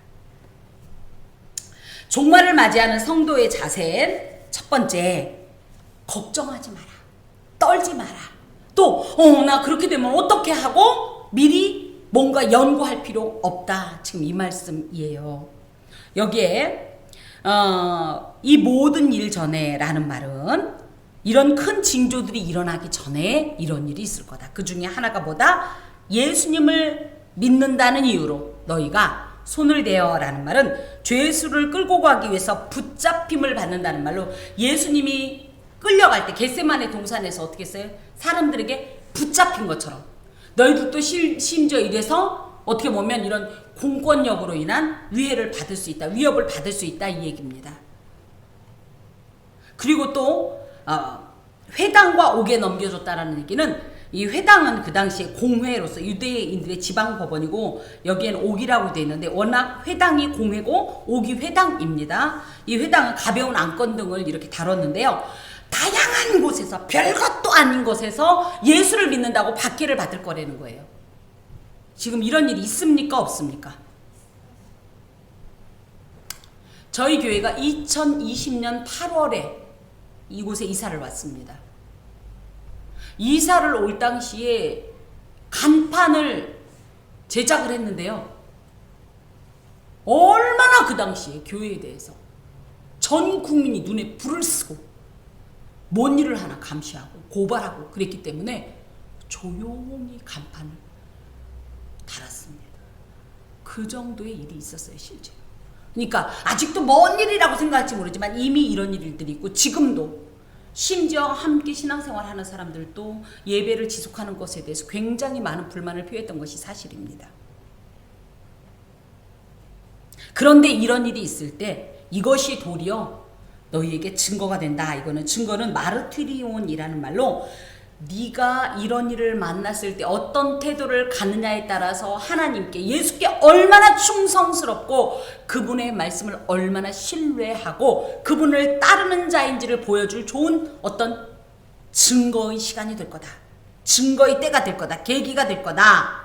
종말을 맞이하는 성도의 자세는 첫 번째, 걱정하지 마라. 떨지 마라. 또 나 그렇게 되면 어떻게 하고 미리 뭔가 연구할 필요 없다. 지금 이 말씀이에요. 여기에 이 모든 일 전에 라는 말은 이런 큰 징조들이 일어나기 전에 이런 일이 있을 거다. 그 중에 하나가 뭐다? 예수님을 믿는다는 이유로 너희가 손을 대어 라는 말은 죄수를 끌고 가기 위해서 붙잡힘을 받는다는 말로, 예수님이 끌려갈 때 겟세마네 동산에서 어떻게 했어요? 사람들에게 붙잡힌 것처럼 너희들도 심지어 이래서 어떻게 보면 이런 공권력으로 인한 위해를 받을 수 있다, 위협을 받을 수 있다, 이 얘기입니다. 그리고 또 회당과 옥에 넘겨줬다라는 얘기는, 이 회당은 그 당시에 공회로서 유대인들의 지방 법원이고 여기에는 옥이라고 되어 있는데, 워낙 회당이 공회고 옥이 회당입니다. 이 회당은 가벼운 안건 등을 이렇게 다뤘는데요. 다양한 곳에서, 별것도 아닌 곳에서 예수를 믿는다고 박해를 받을 거라는 거예요. 지금 이런 일이 있습니까? 없습니까? 저희 교회가 2020년 8월에 이곳에 이사를 왔습니다. 이사를 올 당시에 간판을 제작을 했는데요. 얼마나 그 당시에 교회에 대해서 전 국민이 눈에 불을 쓰고 뭔 일을 하나 감시하고 고발하고 그랬기 때문에 조용히 간판을 달았습니다. 그 정도의 일이 있었어요, 실제로. 그러니까 아직도 먼 일이라고 생각할지 모르지만 이미 이런 일들이 있고, 지금도 심지어 함께 신앙생활 하는 사람들도 예배를 지속하는 것에 대해서 굉장히 많은 불만을 표했던 것이 사실입니다. 그런데 이런 일이 있을 때 이것이 도리어 너희에게 증거가 된다. 이거는 증거는 마르티리온이라는 말로, 네가 이런 일을 만났을 때 어떤 태도를 갖느냐에 따라서 하나님께, 예수께 얼마나 충성스럽고 그분의 말씀을 얼마나 신뢰하고 그분을 따르는 자인지를 보여줄 좋은 어떤 증거의 시간이 될 거다. 증거의 때가 될 거다. 계기가 될 거다.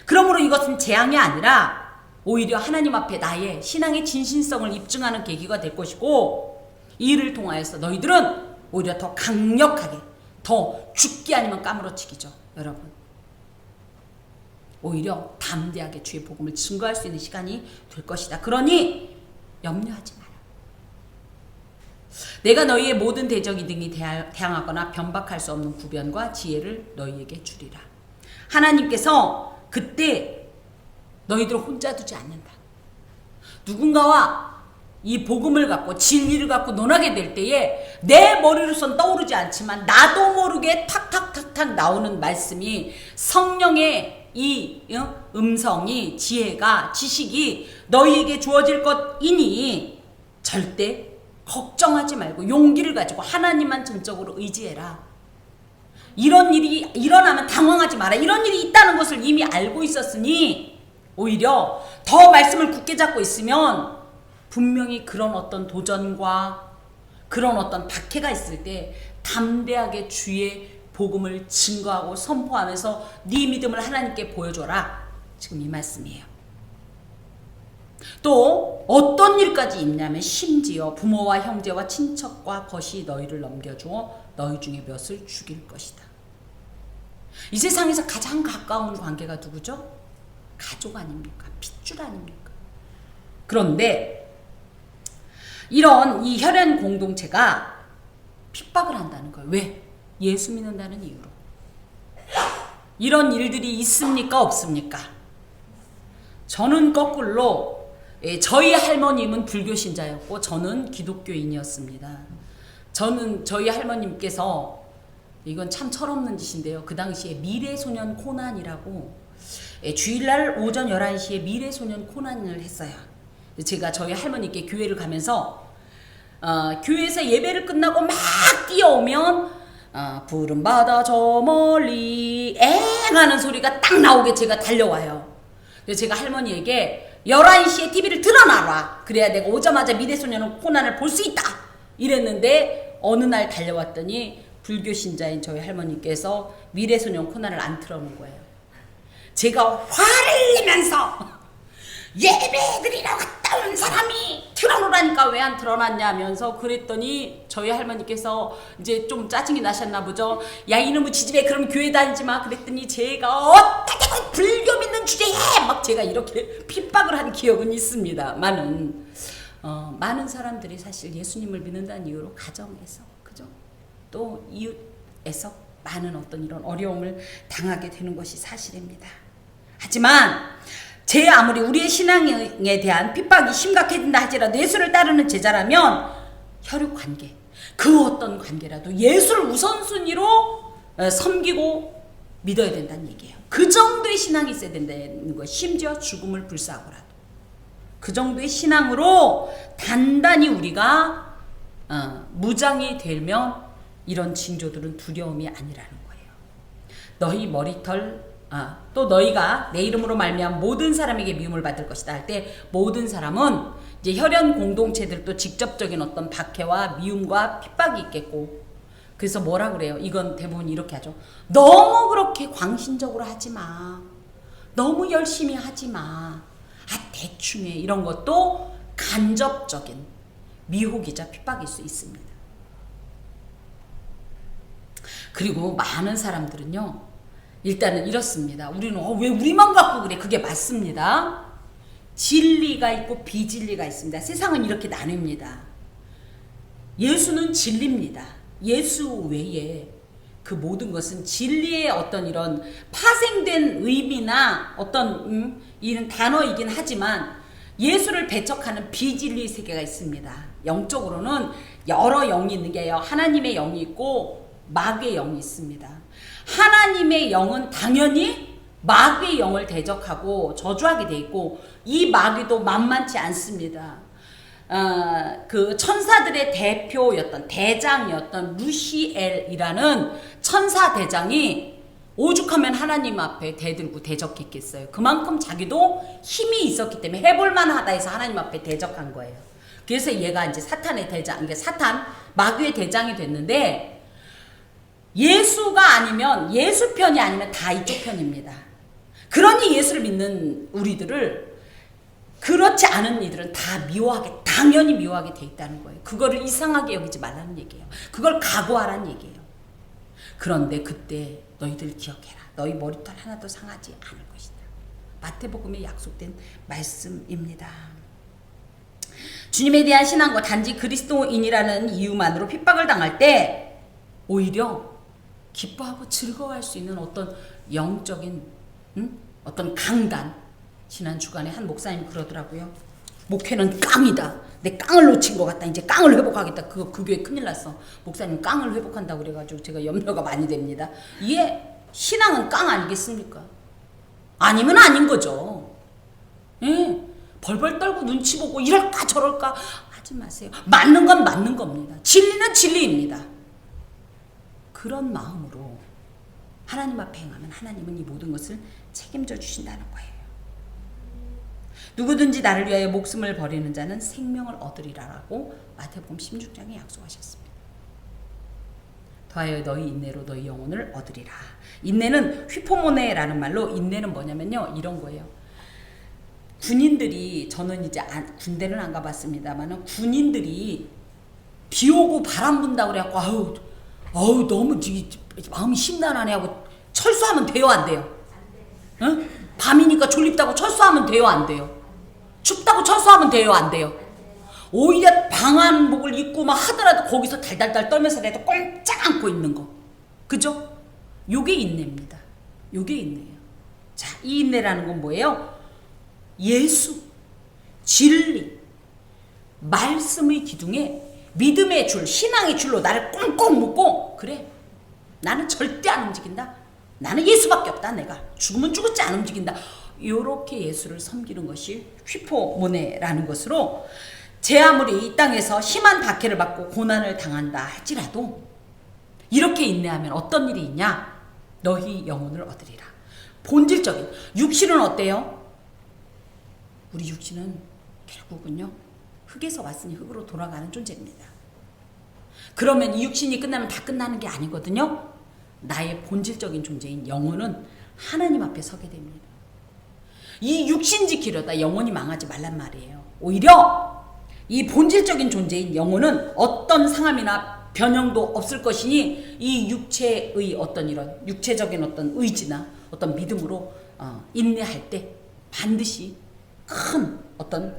그러므로 이것은 재앙이 아니라 오히려 하나님 앞에 나의 신앙의 진실성을 입증하는 계기가 될 것이고, 이 일을 통하여서 너희들은 오히려 더 강력하게, 더 죽기 아니면 까무러치기죠, 여러분. 오히려 담대하게 주의 복음을 증거할 수 있는 시간이 될 것이다. 그러니 염려하지 마라. 내가 너희의 모든 대적이 등이 대항하거나 변박할 수 없는 구변과 지혜를 너희에게 주리라. 하나님께서 그때 너희들을 혼자 두지 않는다. 누군가와 이 복음을 갖고 진리를 갖고 논하게 될 때에 내 머리로선 떠오르지 않지만 나도 모르게 탁탁탁탁 나오는 말씀이, 성령의 이 음성이, 지혜가, 지식이 너희에게 주어질 것이니 절대 걱정하지 말고 용기를 가지고 하나님만 전적으로 의지해라. 이런 일이 일어나면 당황하지 마라. 이런 일이 있다는 것을 이미 알고 있었으니 오히려 더 말씀을 굳게 잡고 있으면 분명히 그런 어떤 도전과 그런 어떤 박해가 있을 때 담대하게 주의 복음을 증거하고 선포하면서 네 믿음을 하나님께 보여줘라. 지금 이 말씀이에요. 또 어떤 일까지 있냐면, 심지어 부모와 형제와 친척과 벗이 너희를 넘겨주어 너희 중에 몇을 죽일 것이다. 이 세상에서 가장 가까운 관계가 누구죠? 가족 아닙니까? 핏줄 아닙니까? 그런데 이런 이 혈연 공동체가 핍박을 한다는 거예요. 왜? 예수 믿는다는 이유로. 이런 일들이 있습니까? 없습니까? 저는 거꾸로, 저희 할머님은 불교 신자였고 저는 기독교인이었습니다. 저희 할머님께서 이건 참 철없는 짓인데요. 그 당시에 미래소년 코난이라고 주일날 오전 11시에 미래소년 코난을 했어요. 제가 저희 할머니께 교회를 가면서 교회에서 예배를 끝나고 막 뛰어오면 푸른 바다 저 멀리 엥 하는 소리가 딱 나오게 제가 달려와요. 그래서 제가 할머니에게 11시에 TV를 틀어놔라. 그래야 내가 오자마자 미래소년 코난을 볼 수 있다. 이랬는데 어느 날 달려왔더니 불교 신자인 저희 할머니께서 미래소년 코난을 안 틀어놓은 거예요. 제가 화를 내면서 예배 드리러 갔다 온 사람이 틀어놓으라니까 왜 안 틀어놨냐면서 그랬더니 저희 할머니께서 이제 좀 짜증이 나셨나 보죠. 야 이놈의 지집애 그럼 교회 다니지 마. 그랬더니 제가 어떻게 불교 믿는 주제에 막 제가 이렇게 핍박을 한 기억은 있습니다. 많은 사람들이 사실 예수님을 믿는다는 이유로 가정에서 그죠? 또 이웃에서 많은 어떤 이런 어려움을 당하게 되는 것이 사실입니다. 하지만 아무리 우리의 신앙에 대한 핍박이 심각해진다 할지라도 예수를 따르는 제자라면 혈육관계 그 어떤 관계라도 예수를 우선순위로 섬기고 믿어야 된다는 얘기예요. 그 정도의 신앙이 있어야 된다는 것. 심지어 죽음을 불사하고라도 그 정도의 신앙으로 단단히 우리가 무장이 되면 이런 징조들은 두려움이 아니라는 거예요. 너희 머리털 또 너희가 내 이름으로 말미암아 모든 사람에게 미움을 받을 것이다 할 때 모든 사람은 이제 혈연 공동체들도 직접적인 어떤 박해와 미움과 핍박이 있겠고 그래서 뭐라 그래요? 이건 대부분 이렇게 하죠. 너무 그렇게 광신적으로 하지 마. 너무 열심히 하지 마. 대충 해. 이런 것도 간접적인 미혹이자 핍박일 수 있습니다. 그리고 많은 사람들은요. 일단은 이렇습니다. 우리는 왜 우리만 갖고 그래? 그게 맞습니다. 진리가 있고 비진리가 있습니다. 세상은 이렇게 나뉩니다. 예수는 진리입니다. 예수 외에 그 모든 것은 진리의 어떤 이런 파생된 의미나 어떤 이런 단어이긴 하지만 예수를 배척하는 비진리 세계가 있습니다. 영적으로는 여러 영이 있는 게 아니라 하나님의 영이 있고 마귀의 영이 있습니다. 하나님의 영은 당연히 마귀의 영을 대적하고 저주하게 돼 있고 이 마귀도 만만치 않습니다. 그 천사들의 대표였던 대장이었던 루시엘이라는 천사 대장이 오죽하면 하나님 앞에 대들고 대적했겠어요. 그만큼 자기도 힘이 있었기 때문에 해볼만 하다 해서 하나님 앞에 대적한 거예요. 그래서 얘가 이제 사탄의 대장, 그러니까 사탄 마귀의 대장이 됐는데 예수가 아니면 예수 편이 아니면 다 이쪽 편입니다. 그러니 예수를 믿는 우리들을 그렇지 않은 이들은 다 미워하게 당연히 미워하게 돼 있다는 거예요. 그거를 이상하게 여기지 말라는 얘기예요. 그걸 각오하라는 얘기예요. 그런데 그때 너희들 기억해라. 너희 머리털 하나도 상하지 않을 것이다. 마태복음에 약속된 말씀입니다. 주님에 대한 신앙과 단지 그리스도인이라는 이유만으로 핍박을 당할 때 오히려 기뻐하고 즐거워할 수 있는 어떤 영적인 어떤 강단. 지난 주간에 한 목사님 그러더라고요. 목회는 깡이다. 내 깡을 놓친 것 같다. 이제 깡을 회복하겠다. 그 교회 큰일 났어. 목사님 깡을 회복한다고 그래가지고 제가 염려가 많이 됩니다. 이게 신앙은 깡 아니겠습니까? 아니면 아닌 거죠. 예. 벌벌 떨고 눈치 보고 이럴까 저럴까 하지 마세요. 맞는 건 맞는 겁니다. 진리는 진리입니다. 그런 마음으로 하나님 앞에 행하면 하나님은 이 모든 것을 책임져 주신다는 거예요. 누구든지 나를 위하여 목숨을 버리는 자는 생명을 얻으리라라고 마태복음 16장에 약속하셨습니다. 더하여 너희 인내로 너희 영혼을 얻으리라. 인내는 휘포모네라는 말로 인내는 뭐냐면요. 이런 거예요. 군인들이 저는 이제 군대는 안 가봤습니다만 군인들이 비 오고 바람 분다고 그래갖고 아우 너무 마음이 심란하네 하고 철수하면 돼요 안 돼요? 응? 밤이니까 졸립다고 철수하면 돼요 안 돼요? 춥다고 철수하면 돼요 안 돼요? 오히려 방한복을 입고 막 하더라도 거기서 달달달 떨면서 내도 꼼짝 않고 있는 거. 그죠? 요게 인내입니다. 요게 인내예요. 자, 이 인내라는 건 뭐예요? 예수, 진리, 말씀의 기둥에 믿음의 줄, 신앙의 줄로 나를 꽁꽁 묶고 그래. 나는 절대 안 움직인다. 나는 예수밖에 없다. 내가 죽으면 죽었지 안 움직인다. 이렇게 예수를 섬기는 것이 휘포모네라는 것으로 제 아무리 이 땅에서 심한 박해를 받고 고난을 당한다 할지라도 이렇게 인내하면 어떤 일이 있냐? 너희 영혼을 얻으리라. 본질적인 육신은 어때요? 우리 육신은 결국은요 흙에서 왔으니 흙으로 돌아가는 존재입니다. 그러면 이 육신이 끝나면 다 끝나는 게 아니거든요. 나의 본질적인 존재인 영혼은 하나님 앞에 서게 됩니다. 이 육신 지키려다 영혼이 망하지 말란 말이에요. 오히려 이 본질적인 존재인 영혼은 어떤 상함이나 변형도 없을 것이니 이 육체의 어떤 이런 육체적인 어떤 의지나 어떤 믿음으로 인내할 때 반드시 큰 어떤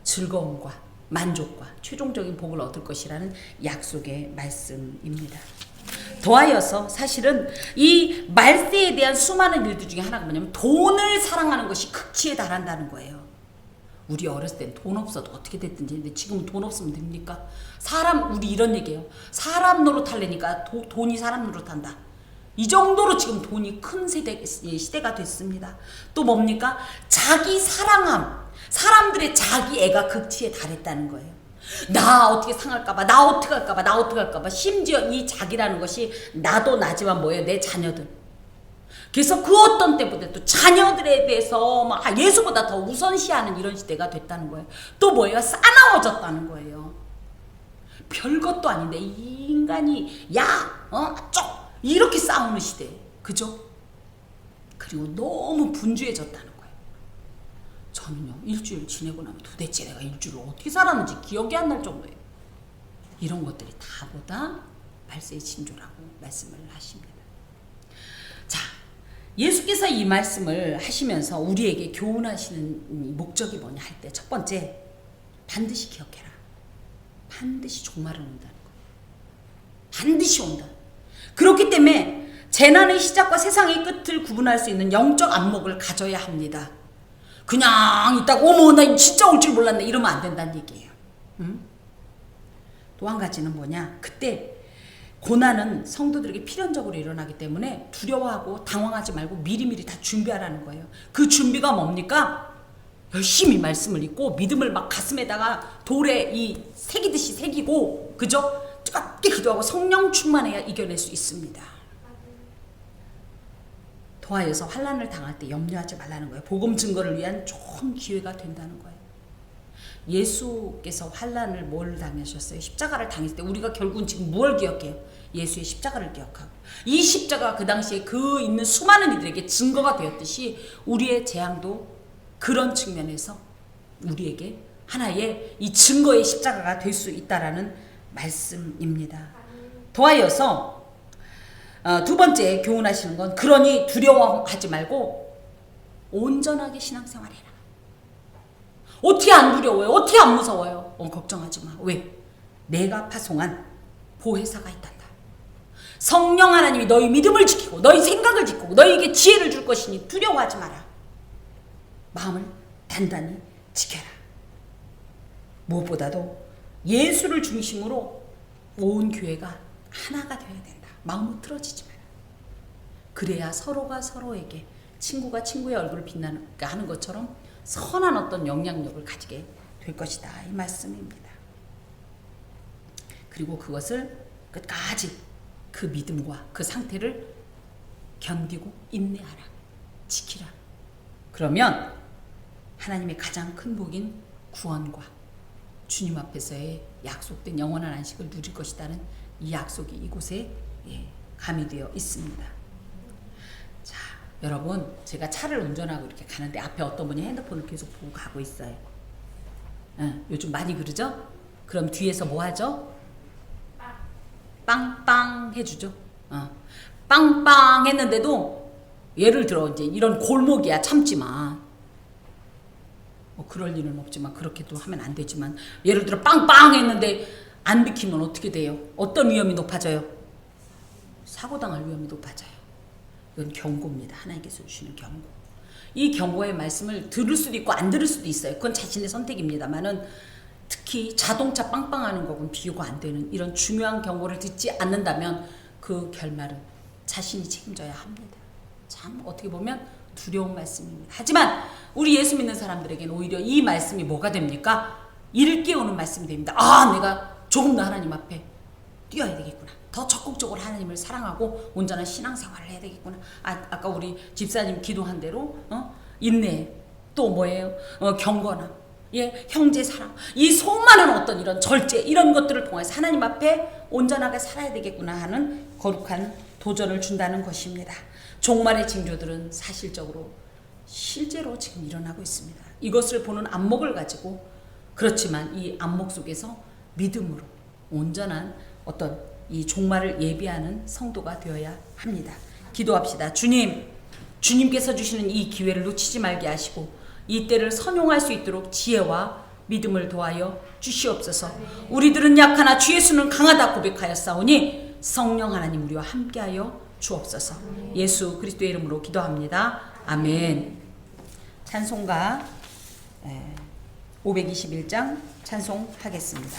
즐거움과 만족과 최종적인 복을 얻을 것이라는 약속의 말씀입니다. 더하여서 사실은 이 말세에 대한 수많은 일들 중에 하나가 뭐냐면 돈을 사랑하는 것이 극치에 달한다는 거예요. 우리 어렸을 땐 돈 없어도 어떻게 됐든지 근데 지금은 돈 없으면 됩니까? 우리 이런 얘기예요. 사람 노릇하려니까 돈이 사람 노릇한다. 이 정도로 지금 돈이 큰 시대가 됐습니다. 또 뭡니까? 자기 사랑함. 사람들의 자기 애가 극치에 달했다는 거예요. 나 어떻게 상할까봐, 나 어떻게 할까봐, 나 어떻게 할까봐. 심지어 이 자기라는 것이 나도 나지만 뭐예요? 내 자녀들. 그래서 그 어떤 때보다 또 자녀들에 대해서 막 예수보다 더 우선시하는 이런 시대가 됐다는 거예요. 또 뭐예요? 싸나워졌다는 거예요. 별것도 아닌데 이 인간이 이렇게 싸우는 시대. 그죠? 그리고 너무 분주해졌다는 거예요. 저는요 일주일 지내고 나면 도대체 내가 일주일을 어떻게 살았는지 기억이 안 날 정도예요. 이런 것들이 다보다 말세의 징조라고 말씀을 하십니다. 자, 예수께서 이 말씀을 하시면서 우리에게 교훈하시는 목적이 뭐냐 할 때 첫 번째, 반드시 기억해라. 반드시 종말은 온다는 거예요. 반드시 온다. 그렇기 때문에 재난의 시작과 세상의 끝을 구분할 수 있는 영적 안목을 가져야 합니다. 그냥 있다가 어머 나 진짜 올 줄 몰랐네 이러면 안 된다는 얘기예요. 또 한 가지는 뭐냐, 그때 고난은 성도들에게 필연적으로 일어나기 때문에 두려워하고 당황하지 말고 미리미리 다 준비하라는 거예요. 그 준비가 뭡니까? 열심히 말씀을 읽고 믿음을 막 가슴에다가 돌에 새기듯이 새기고, 그죠? 뜨겁게 기도하고 성령 충만해야 이겨낼 수 있습니다. 더하여서 환난을 당할 때 염려하지 말라는 거예요. 복음 증거를 위한 좋은 기회가 된다는 거예요. 예수께서 환난을 뭘 당하셨어요? 십자가를 당했을 때 우리가 결국은 지금 뭘 기억해요? 예수의 십자가를 기억하고, 이 십자가가 그 당시에 그 있는 수많은 이들에게 증거가 되었듯이 우리의 재앙도 그런 측면에서 우리에게 하나의 이 증거의 십자가가 될 수 있다라는 말씀입니다. 더하여서 두 번째 교훈하시는 건, 그러니 두려워하지 말고 온전하게 신앙생활해라. 어떻게 안 두려워요? 어떻게 안 무서워요? 걱정하지 마. 왜? 내가 파송한 보혜사가 있단다. 성령 하나님이 너희 믿음을 지키고 너희 생각을 지키고 너희에게 지혜를 줄 것이니 두려워하지 마라. 마음을 단단히 지켜라. 무엇보다도 예수를 중심으로 온 교회가 하나가 되어야 된다. 마음을 틀어지지 마라. 그래야 서로가 서로에게 친구가 친구의 얼굴을 빛나게 하는 것처럼 선한 어떤 영향력을 가지게 될 것이다, 이 말씀입니다. 그리고 그것을 끝까지 그 믿음과 그 상태를 견디고 인내하라, 지키라. 그러면 하나님의 가장 큰 복인 구원과 주님 앞에서의 약속된 영원한 안식을 누릴 것이라는 이 약속이 이곳에 가미되어 있습니다. 자, 여러분, 제가 차를 운전하고 이렇게 가는데 앞에 어떤 분이 핸드폰을 계속 보고 가고 있어요. 요즘 많이 그러죠? 그럼 뒤에서 뭐 하죠? 빵빵 해주죠. 빵빵 했는데도 예를 들어 이제 이런 골목이야 참지만, 그럴 일은 없지만 그렇게도 하면 안 되지만, 예를 들어 빵빵 했는데 안 비키면 어떻게 돼요? 어떤 위험이 높아져요? 사고당할 위험이 높아져요. 이건 경고입니다. 하나님께서 주시는 경고. 이 경고의 말씀을 들을 수도 있고 안 들을 수도 있어요. 그건 자신의 선택입니다만은, 특히 자동차 빵빵하는 거하고는 비교가 안 되는 이런 중요한 경고를 듣지 않는다면 그 결말은 자신이 책임져야 합니다. 참 어떻게 보면 두려운 말씀입니다. 하지만 우리 예수 믿는 사람들에게는 오히려 이 말씀이 뭐가 됩니까? 이를 깨우는 말씀이 됩니다. 아, 내가 조금 더 하나님 앞에 뛰어야 되겠구나. 더 적극적으로 하나님을 사랑하고 온전한 신앙생활을 해야 되겠구나. 아까 우리 집사님 기도한 대로 인내, 또 뭐예요? 경건함, 예, 형제 사랑, 이 수많은 어떤 이런 절제 이런 것들을 통해서 하나님 앞에 온전하게 살아야 되겠구나 하는 거룩한 도전을 준다는 것입니다. 종말의 징조들은 사실적으로 실제로 지금 일어나고 있습니다. 이것을 보는 안목을 가지고, 그렇지만 이 안목 속에서 믿음으로 온전한 어떤 이 종말을 예비하는 성도가 되어야 합니다. 기도합시다. 주님께서 주시는 이 기회를 놓치지 말게 하시고 이 때를 선용할 수 있도록 지혜와 믿음을 도하여 주시옵소서. 우리들은 약하나 주 예수는 강하다 고백하였사오니 성령 하나님 우리와 함께하여 주옵소서. 예수 그리스도의 이름으로 기도합니다. 아멘. 찬송가 521장 찬송하겠습니다.